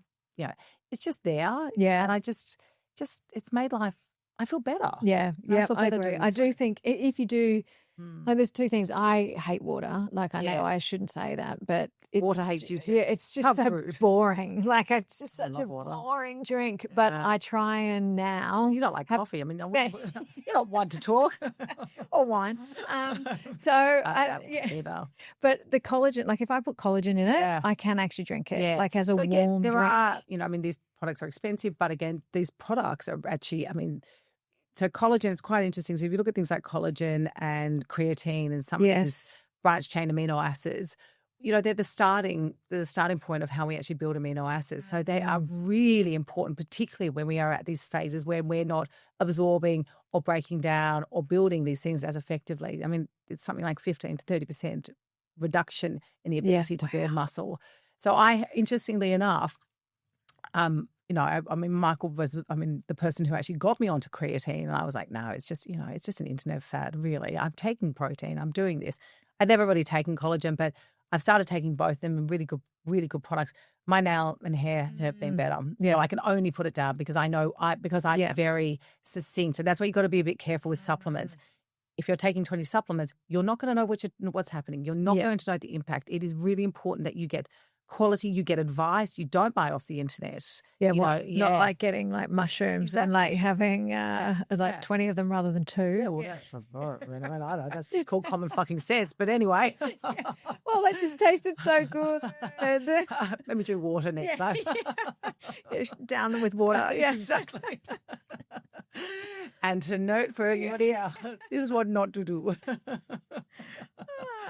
it's just there. Yeah. And I just it's made life, I feel better. Yeah. I agree. I do think if you do, like there's 2 things. I hate water. Like I know I shouldn't say that, but water hates you too. Yeah, it's just so boring. Like it's just such a boring drink. But I try and now. You don't like coffee. I mean, you're not one to talk. Or wine. But the collagen, like if I put collagen in it, I can actually drink it. Like as a warm drink. I mean, these products are expensive, but again, these products are actually, I mean, so collagen is quite interesting. So if you look at things like collagen and creatine and some of these branched chain amino acids, they're the starting point of how we actually build amino acids. So they are really important, particularly when we are at these phases where we're not absorbing or breaking down or building these things as effectively. I mean, it's something like 15 to 30% reduction in the ability to build muscle. So interestingly enough, I mean, Michael was, the person who actually got me onto creatine, and I was like, no, it's just, it's just an internet fad, really. I'm taking protein. I'm doing this. I'd never really taken collagen, but I've started taking both of them, and really good products. My nail and hair have been better. So I can only put it down because I know I'm very succinct. And that's why you've got to be a bit careful with supplements. If you're taking 20 supplements, you're not going to know what's happening. You're not going to know the impact. It is really important that you get quality. You get advice. You don't buy off the internet. Yeah, You well, know, not like getting like mushrooms and like having like 20 of them rather than 2. Yeah, well, I know that's called common fucking sense. But anyway, well, they just tasted so good. And, let me drink water next time. Down them with water. Yeah, exactly. And to note for everybody else, this is what not to do.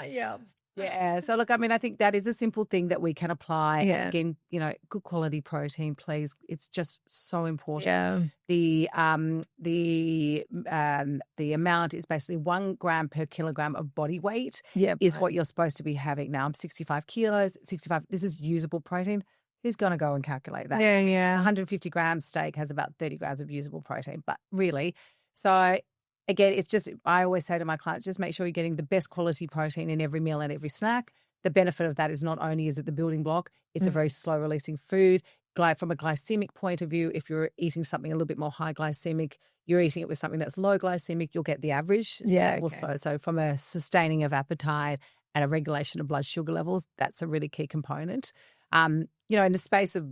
Yeah. Yeah. So look, I mean, I think that is a simple thing that we can apply. Yeah. Again, you know, good quality protein, please. It's just so important. Yeah. The amount is basically 1 gram per kilogram of body weight. Is what you're supposed to be having. Now I'm 65 kilos. 65. This is usable protein. Who's going to go and calculate that? Yeah. It's 150 grams steak has about 30 grams of usable protein. But really, so again, it's just, I always say to my clients, just make sure you're getting the best quality protein in every meal and every snack. The benefit of that is not only is it the building block, it's a very slow releasing food. From a glycemic point of view, if you're eating something a little bit more high glycemic, you're eating it with something that's low glycemic, you'll get the average. So from a sustaining of appetite and a regulation of blood sugar levels, that's a really key component. You know, in the space of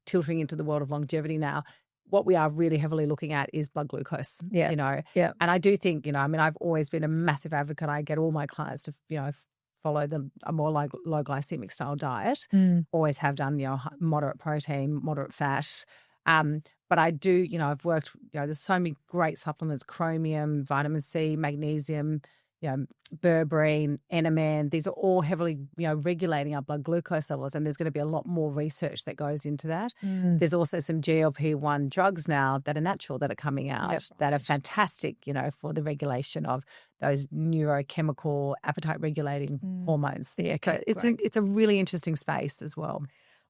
tilting into the world of longevity now, what we are really heavily looking at is blood glucose. You know, and I do think, you know, I mean, I've always been a massive advocate. I get all my clients to, you know, follow a more like low glycemic style diet. Always have done, you know, moderate protein, moderate fat. But I do, you know, I've worked, you know, there's so many great supplements, chromium, vitamin C, magnesium, you know, berberine, NMN. These are all heavily, you know, regulating our blood glucose levels, and there's going to be a lot more research that goes into that. There's also some GLP-1 drugs now that are natural that are coming out that are fantastic, you know, for the regulation of those neurochemical appetite regulating hormones. Yeah, so it's a really interesting space as well.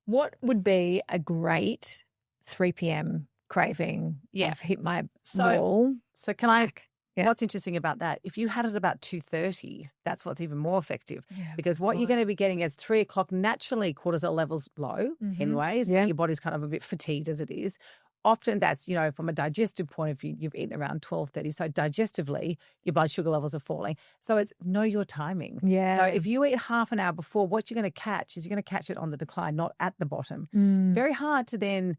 What would be a great 3 p.m. craving? I've hit my wall. So can I? What's interesting about that, if you had it about 2:30, that's what's even more effective because what you're going to be getting is 3 o'clock, naturally cortisol levels low anyways. Your body's kind of a bit fatigued as it is. Often that's, you know, from a digestive point of view, you've eaten around 12:30. So digestively, your blood sugar levels are falling. So it's know your timing. So if you eat half an hour before, what you're going to catch is you're going to catch it on the decline, not at the bottom. Very hard to then,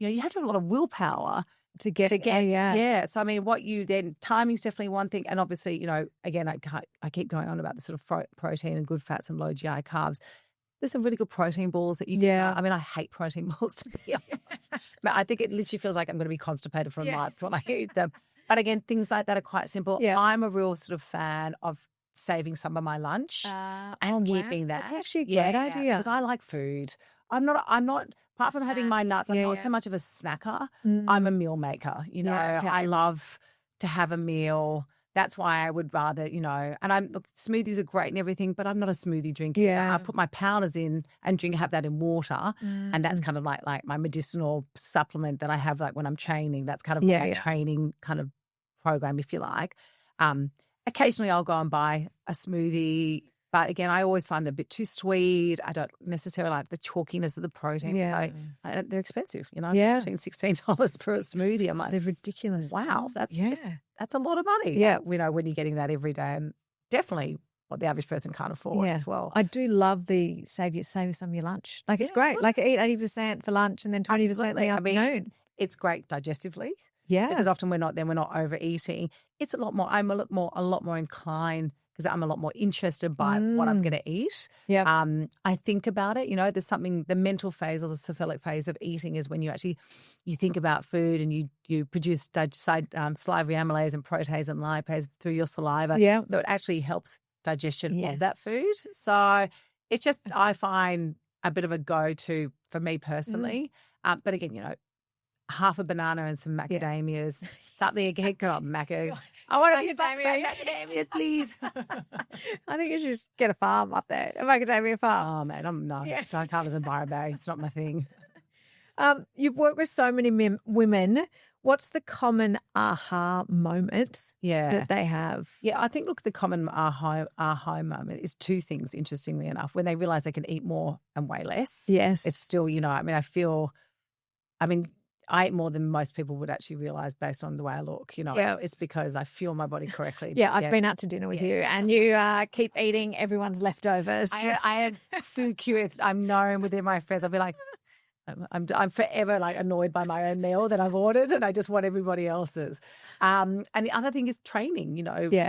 you know, you have to have a lot of willpower to get. So I mean, what you then, timing's definitely one thing, and obviously, you know, again, I keep going on about the sort of protein and good fats and low GI carbs. There's some really good protein balls that you can. I mean, I hate protein balls, to be honest. But I think it literally feels like I'm going to be constipated for a night when I eat them. But again, things like that are quite simple. I'm a real sort of fan of saving some of my lunch and keeping that. That's actually a great idea. Because I like food. I'm not. Apart from having my nuts, I'm not so much of a snacker. I'm a meal maker. You know, I love to have a meal. That's why I would rather, you know, and look, smoothies are great and everything, but I'm not a smoothie drinker. I put my powders in and have that in water. And that's kind of like my medicinal supplement that I have like when I'm training. That's kind of my training kind of program, if you like. Occasionally I'll go and buy a smoothie. But again, I always find them a bit too sweet. I don't necessarily like the chalkiness of the protein. So they're expensive, you know. $16 for a smoothie. I'm like, they're ridiculous. Wow, that's a lot of money. You know, when you're getting that every day, and definitely what the average person can't afford as well. I do love the save some of your lunch. Like it's great. Like eat 80% for lunch and then 20% in the afternoon. I mean, it's great digestively. Because often we're not overeating. It's a lot more. I'm a lot more inclined, because I'm a lot more interested by what I'm going to eat. I think about it. You know, there's something, the mental phase or the cephalic phase of eating is when you think about food and you produce salivary amylase and protease and lipase through your saliva. So it actually helps digestion of that food. So it's just, I find a bit of a go-to for me personally. But again, you know, half a banana and some macadamias, something again. God, maca. I want to be macadamias, please. I think you should just get a farm up there, a macadamia farm. Oh man, I can't even buy a bag. It's not my thing. You've worked with so many women. What's the common aha moment that they have? I think, look, the common aha moment is two things, interestingly enough. When they realise they can eat more and weigh less. Yes. It's still, you know, I eat more than most people would actually realize based on the way I look. Yeah. It's because I fuel my body correctly. Yeah, I've been out to dinner with you and you keep eating everyone's leftovers. I had food curious. I'm known within my friends. I'll be like, I'm forever like annoyed by my own meal that I've ordered, and I just want everybody else's. And the other thing is training.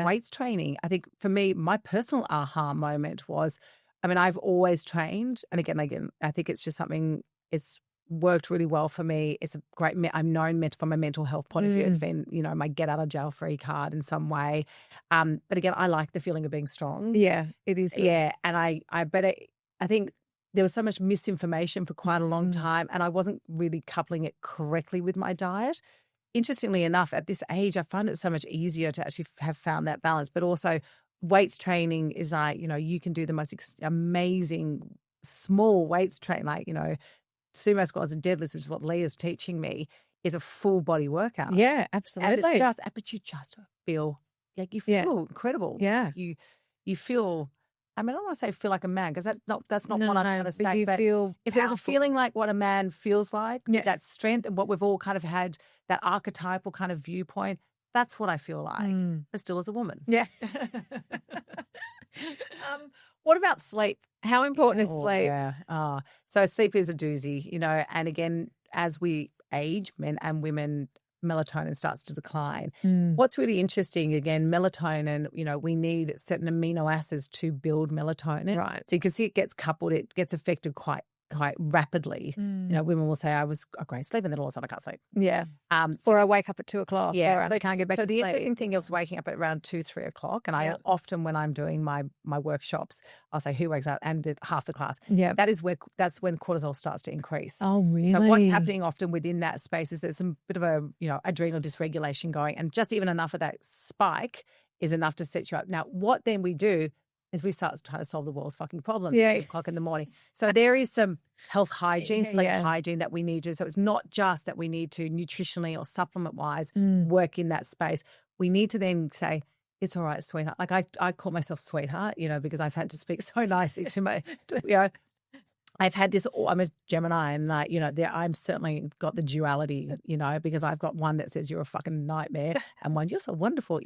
Weights training. I think for me, my personal aha moment was, I've always trained, and again, I think it's just something. It's worked really well for me. It's a great. I'm known from a mental health point of view. It's been, my get out of jail free card in some way. But again, I like the feeling of being strong. Yeah, it is good. Yeah, and I think there was so much misinformation for quite a long time, and I wasn't really coupling it correctly with my diet. Interestingly enough, at this age, I find it so much easier to actually have found that balance. But also, weights training is like, you can do the most amazing small weights train, like, sumo squats and deadlifts, which is what Leah's teaching me, is a full body workout. Yeah, absolutely. And but you just feel like you feel incredible. Yeah. You feel, I don't want to say feel like a man, because that's not what I'm trying to say. But if there's a feeling like what a man feels like, that strength, and what we've all kind of had, that archetypal kind of viewpoint, that's what I feel like, but still as a woman. Yeah. What about sleep? How important is sleep? Yeah. So sleep is a doozy, and again, as we age, men and women, melatonin starts to decline. What's really interesting, again, melatonin, we need certain amino acids to build melatonin. Right. So you can see it gets affected quite rapidly. Women will say, I was a great sleep, and then all of a sudden I can't sleep. Yeah. Or I wake up at 2:00. Yeah. Or I can't get back to sleep. So the interesting thing is waking up at around 2-3 o'clock. And I often, when I'm doing my workshops, I'll say who wakes up, and half the class. Yeah. That's when cortisol starts to increase. Oh, really? So what's happening often within that space is there's some bit of a, adrenal dysregulation going, and just even enough of that spike is enough to set you up. Now, what then we do is we start trying to solve the world's fucking problems at 2 o'clock in the morning. So there is some health hygiene, sleep hygiene that we need to. So it's not just that we need to nutritionally or supplement-wise work in that space. We need to then say, it's all right, sweetheart. Like I call myself sweetheart, because I've had to speak so nicely to my, I've had this, I'm a Gemini, and I'm certainly got the duality, because I've got one that says you're a fucking nightmare and one, you're so wonderful,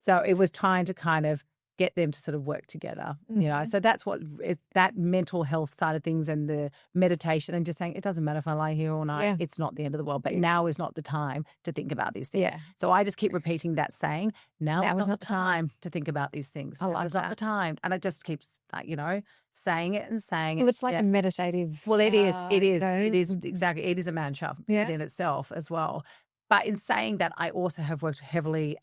So it was trying to kind of get them to sort of work together, So that's what that mental health side of things, and the meditation, and just saying it doesn't matter if I lie here all night. It's not the end of the world. But now is not the time to think about these things. So I just keep repeating that saying, now is not the time to think about these things. Now is not the time. And I just keep, saying it and saying it. Well, it's like a meditative. Well, it is. It is exactly. It is a mantra within itself as well. But in saying that, I also have worked heavily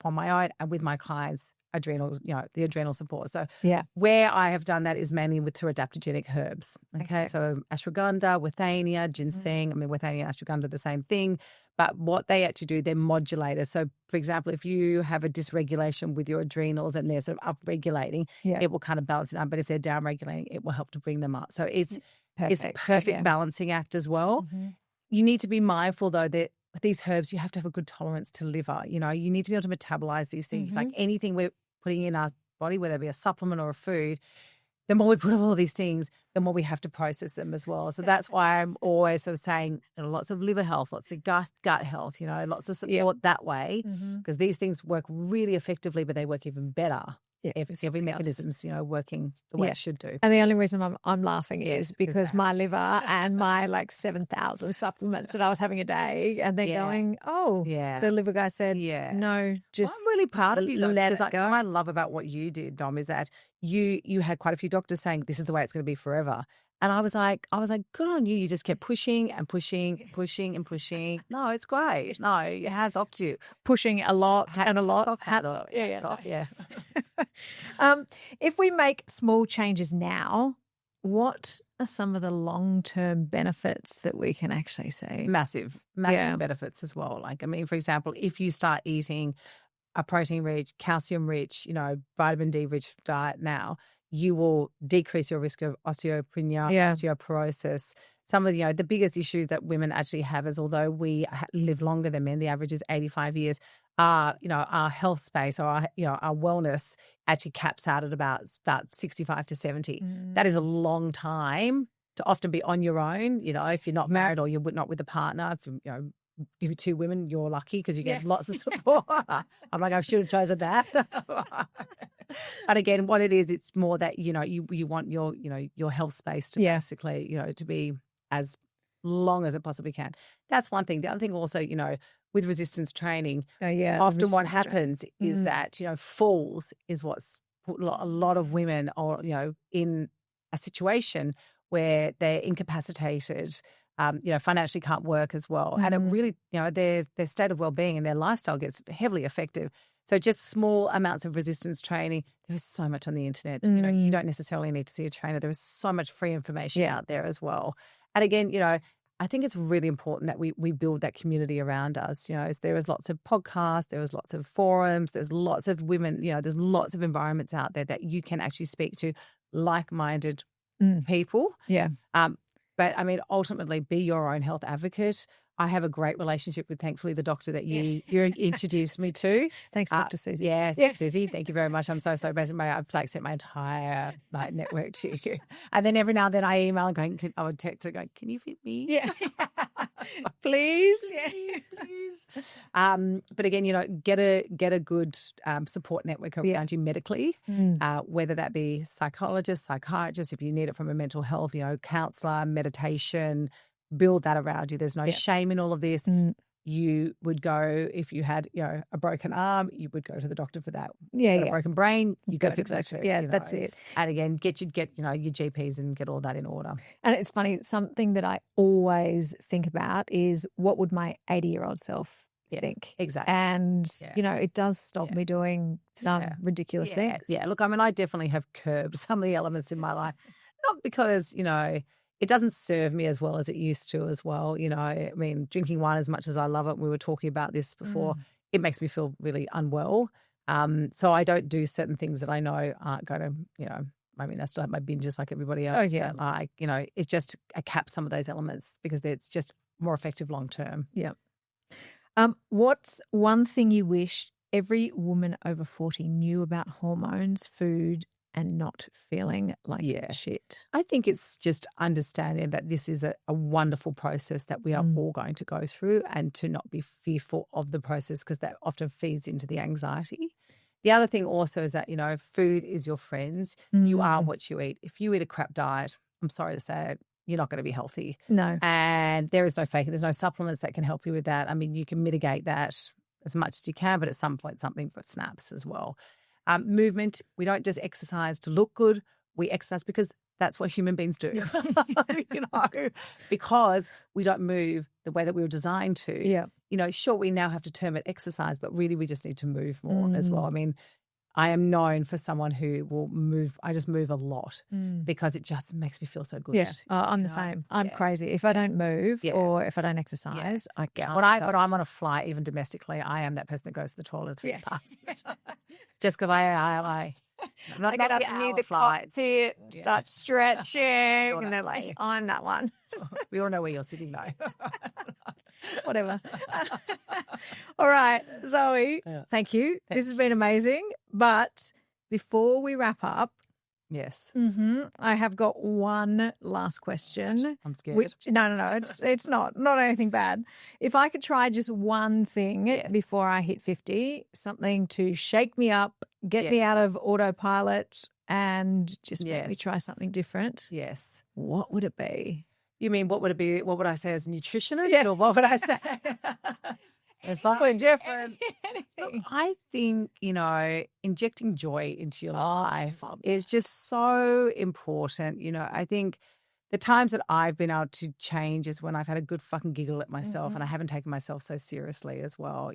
on my own and with my clients, the adrenal support. So where I have done that is mainly through adaptogenic herbs. Okay. So ashwagandha, withania, ginseng. Withania and ashwagandha are the same thing. But what they actually do, they're modulators. So, for example, if you have a dysregulation with your adrenals and they're sort of up-regulating, it will kind of balance it out. But if they're down-regulating, it will help to bring them up. So it's a perfect balancing act as well. You need to be mindful, though, that with these herbs, you have to have a good tolerance to liver. You need to be able to metabolize these things. Like anything we're putting in our body, whether it be a supplement or a food, the more we put of all these things, the more we have to process them as well. So that's why I'm always sort of saying lots of liver health, lots of gut health, lots of support that way, because these things work really effectively, but they work even better if every mechanism's working the way it should do. And the only reason I'm laughing is because my liver and my 7,000 supplements that I was having a day, and they're going, the liver guy said, no, just I'm really proud of you. Let it go. What I love about what you did, Dom, is that you had quite a few doctors saying this is the way it's going to be forever. And I was like, good on you. You just kept pushing and pushing and pushing and pushing. No, it's great. No, your hands off to you. Pushing a lot and a lot. If we make small changes now, what are some of the long-term benefits that we can actually see? Massive benefits as well. For example, if you start eating a protein-rich, calcium-rich, vitamin D-rich diet now, you will decrease your risk of osteopenia, osteoporosis. Some of the biggest issues that women actually have is, although we live longer than men, the average is 85 years, our health space or our wellness actually caps out at about 65 to 70. That is a long time to often be on your own, if you're not married or you're not with a partner. If you're two women, you're lucky because you get lots of support. I'm like, I should have chosen that. But again, what it is, it's more that, you want your health space to basically, to be as long as it possibly can. That's one thing. The other thing also, with resistance training, often what happens is that, falls is what's put a lot of women or, in a situation where they're incapacitated, financially can't work as well. And it really, their state of well-being and their lifestyle gets heavily affected. So just small amounts of resistance training. There is so much on the internet. You don't necessarily need to see a trainer. There is so much free information out there as well. And again, I think it's really important that we build that community around us. There is lots of podcasts, there is lots of forums, there's lots of women, there's lots of environments out there that you can actually speak to like-minded people. Yeah. But I mean, ultimately, be your own health advocate. I have a great relationship with, thankfully, the doctor that you introduced me to. Thanks, Dr. Susie. Yeah, Susie, thank you very much. I'm so basically, I've sent my entire network to you. And then every now and then I email and I would text her going, can you fit me? Yeah. Please. Yeah, please. But again, get a good support network around you medically, whether that be psychologist, psychiatrist, if you need it from a mental health, counsellor, meditation. Build that around you. There's no shame in all of this. You would go, if you had, a broken arm, you would go to the doctor for that. A broken brain, you go fix that too. Yeah, that's it. And again, get your GPs and get all that in order. And it's funny, something that I always think about is what would my 80-year-old self think? Exactly. And, it does stop me doing some ridiculous things. Yeah, look, I mean, I definitely have curbed some of the elements in my life. Not because, it doesn't serve me as well as it used to as well. I mean, drinking wine as much as I love it, we were talking about this before, it makes me feel really unwell. So I don't do certain things that I know aren't going to, I mean, I still have my binges like everybody else. Oh, yeah. But it's just I cap some of those elements because it's just more effective long term. Yeah. What's one thing you wish every woman over 40 knew about hormones, food, and not feeling like shit? I think it's just understanding that this is a wonderful process that we are all going to go through, and to not be fearful of the process because that often feeds into the anxiety. The other thing also is that, food is your friends. You are what you eat. If you eat a crap diet, I'm sorry to say it, you're not going to be healthy. No. And there is no faking. There's no supplements that can help you with that. I mean, you can mitigate that as much as you can, but at some point something snaps as well. Movement, we don't just exercise to look good. We exercise because that's what human beings do, because we don't move the way that we were designed to. Yeah. Sure, we now have to term it exercise, but really we just need to move more as well. I mean, I am known for someone who will move. I just move a lot because it just makes me feel so good. Yeah, I'm the same. I'm crazy. If I don't move or if I don't exercise, I can't. When I'm on a flight, even domestically, I am that person that goes to the toilet 3 parts. Just because I get up near the cockpit, start stretching, and they're like, I'm that one. We all know where you're sitting though. Whatever. All right, Zoe, thank you. This has been amazing. But before we wrap up, yes, I have got one last question. I'm scared. No, it's not anything bad. If I could try just one thing before I hit 50, something to shake me up, get me out of autopilot, and just make me try something different. Yes. What would it be? You mean what would it be? What would I say as a nutritionist? Or what would I say? It's something different. Look, I think, injecting joy into your life is just so important. I think the times that I've been able to change is when I've had a good fucking giggle at myself and I haven't taken myself so seriously as well.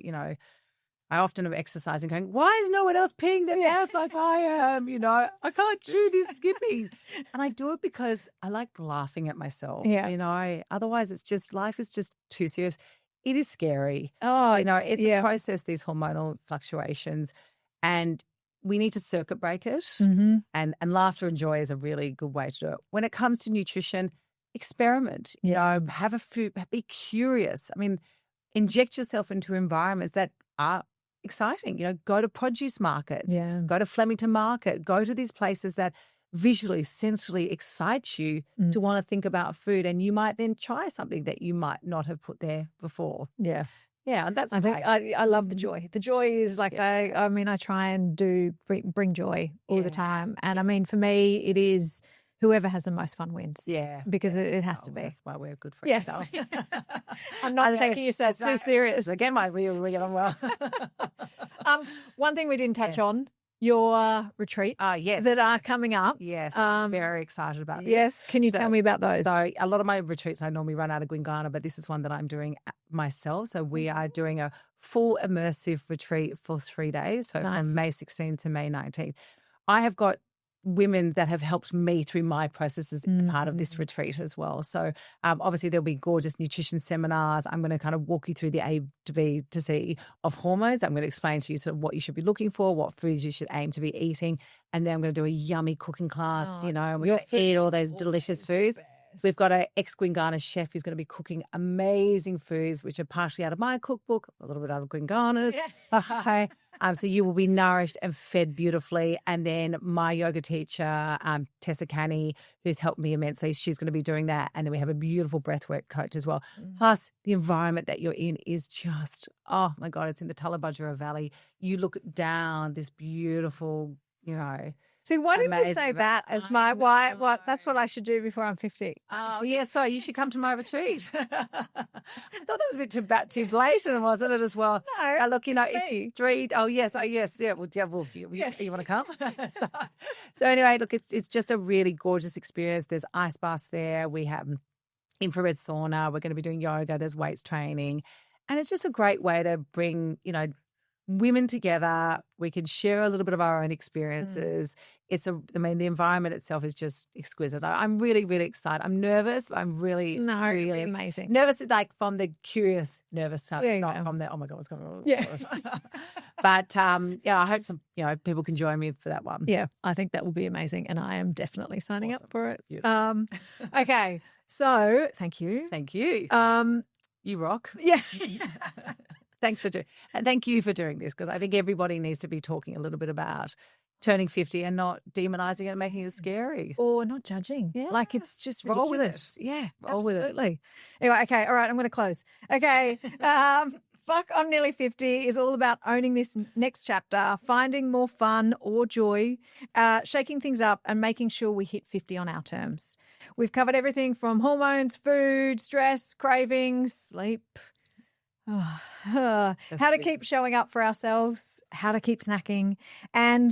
I often am exercising going, why is no one else peeing their ass like I am? I can't do this skipping. And I do it because I like laughing at myself. Yeah. Otherwise it's just, life is just too serious. It is scary. Oh, it's a process, these hormonal fluctuations, and we need to circuit break it. And laughter and joy is a really good way to do it. When it comes to nutrition, experiment. Have a food, be curious. I mean, inject yourself into environments that are exciting. Go to produce markets. Go to Flemington Market. Go to these places that visually, sensorily excites you to want to think about food, and you might then try something that you might not have put there before. Yeah. Yeah, and that's I think I love the joy. The joy is like I mean I try and bring joy all the time, and I mean for me it is whoever has the most fun wins. Yeah, because it has to be. That's why we're good for ourselves. I'm not taking yourself too serious. Again, we get on well. One thing we didn't touch on. Your retreats that are coming up. Yes, I'm very excited about this. Yes, can you tell me about those? So a lot of my retreats I normally run out of Gwingana, but this is one that I'm doing myself. So we are doing a full immersive retreat for 3 days, so from May 16th to May 19th. I have got women that have helped me through my processes as part of this retreat as well. So obviously there'll be gorgeous nutrition seminars. I'm going to kind of walk you through the A to B to C of hormones. I'm going to explain to you sort of what you should be looking for, what foods you should aim to be eating. And then I'm going to do a yummy cooking class, and we're going to eat all those delicious foods. We've got an ex-Gwingana chef who's going to be cooking amazing foods, which are partially out of my cookbook, a little bit out of Gwingana's. Yeah. So you will be nourished and fed beautifully. And then my yoga teacher, Tessa Canny, who's helped me immensely, she's going to be doing that. And then we have a beautiful breathwork coach as well. Plus, the environment that you're in is just, oh my God, it's in the Tullabudgera Valley. You look down this beautiful, See, why did you say that as my why? What that's what I should do before I'm 50. Oh, yeah, so you should come to my retreat. I thought that was a bit too blatant, wasn't it, as well? No, look, it's 3. Oh, yes, yeah. Well, you want to come? So anyway, look, it's just a really gorgeous experience. There's ice baths there. We have infrared sauna. We're going to be doing yoga. There's weights training. And it's just a great way to bring, women together. We can share a little bit of our own experiences. The environment itself is just exquisite. I'm really, really excited. I'm nervous, but I'm really amazing. Nervous, like from the curious nervous side, not from the, oh my God, what's going on? Yeah. But I hope some, people can join me for that one. Yeah, I think that will be amazing. And I am definitely signing up for it. Okay. So thank you. Thank you. You rock. Yeah. Thanks for doing, and thank you for doing this, because I think everybody needs to be talking a little bit about turning 50 and not demonizing it and making it scary. Or not judging. Yeah. Like it's just roll with ridiculous. it. Yeah, roll with it. Anyway, okay, all right, I'm going to close. Okay, Fuck, I'm Nearly 50 is all about owning this next chapter, finding more fun or joy, shaking things up and making sure we hit 50 on our terms. We've covered everything from hormones, food, stress, cravings, sleep, how to keep showing up for ourselves, how to keep snacking, and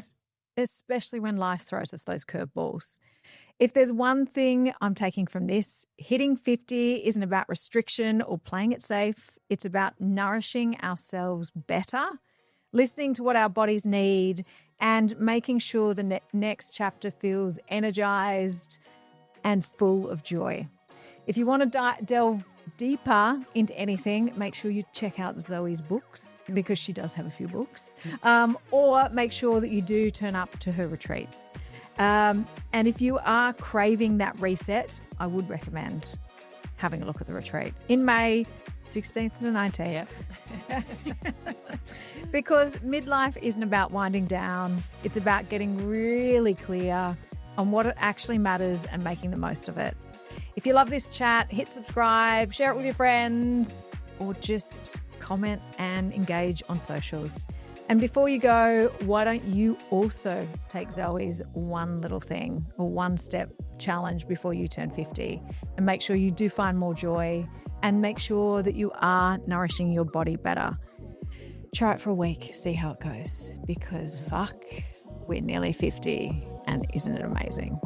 especially when life throws us those curveballs. If there's one thing I'm taking from this, hitting 50 isn't about restriction or playing it safe. It's about nourishing ourselves better, listening to what our bodies need, and making sure the next chapter feels energized and full of joy. If you want to delve deeper into anything, make sure you check out Zoe's books, because she does have a few books, or make sure that you do turn up to her retreats. And if you are craving that reset, I would recommend having a look at the retreat in May 16th to the 19th. Because midlife isn't about winding down. It's about getting really clear on what it actually matters and making the most of it. If you love this chat, hit subscribe, share it with your friends, or just comment and engage on socials. And before you go, why don't you also take Zoe's one little thing or one step challenge before you turn 50 and make sure you do find more joy and make sure that you are nourishing your body better. Try it for a week, see how it goes, because fuck, we're nearly 50 and isn't it amazing?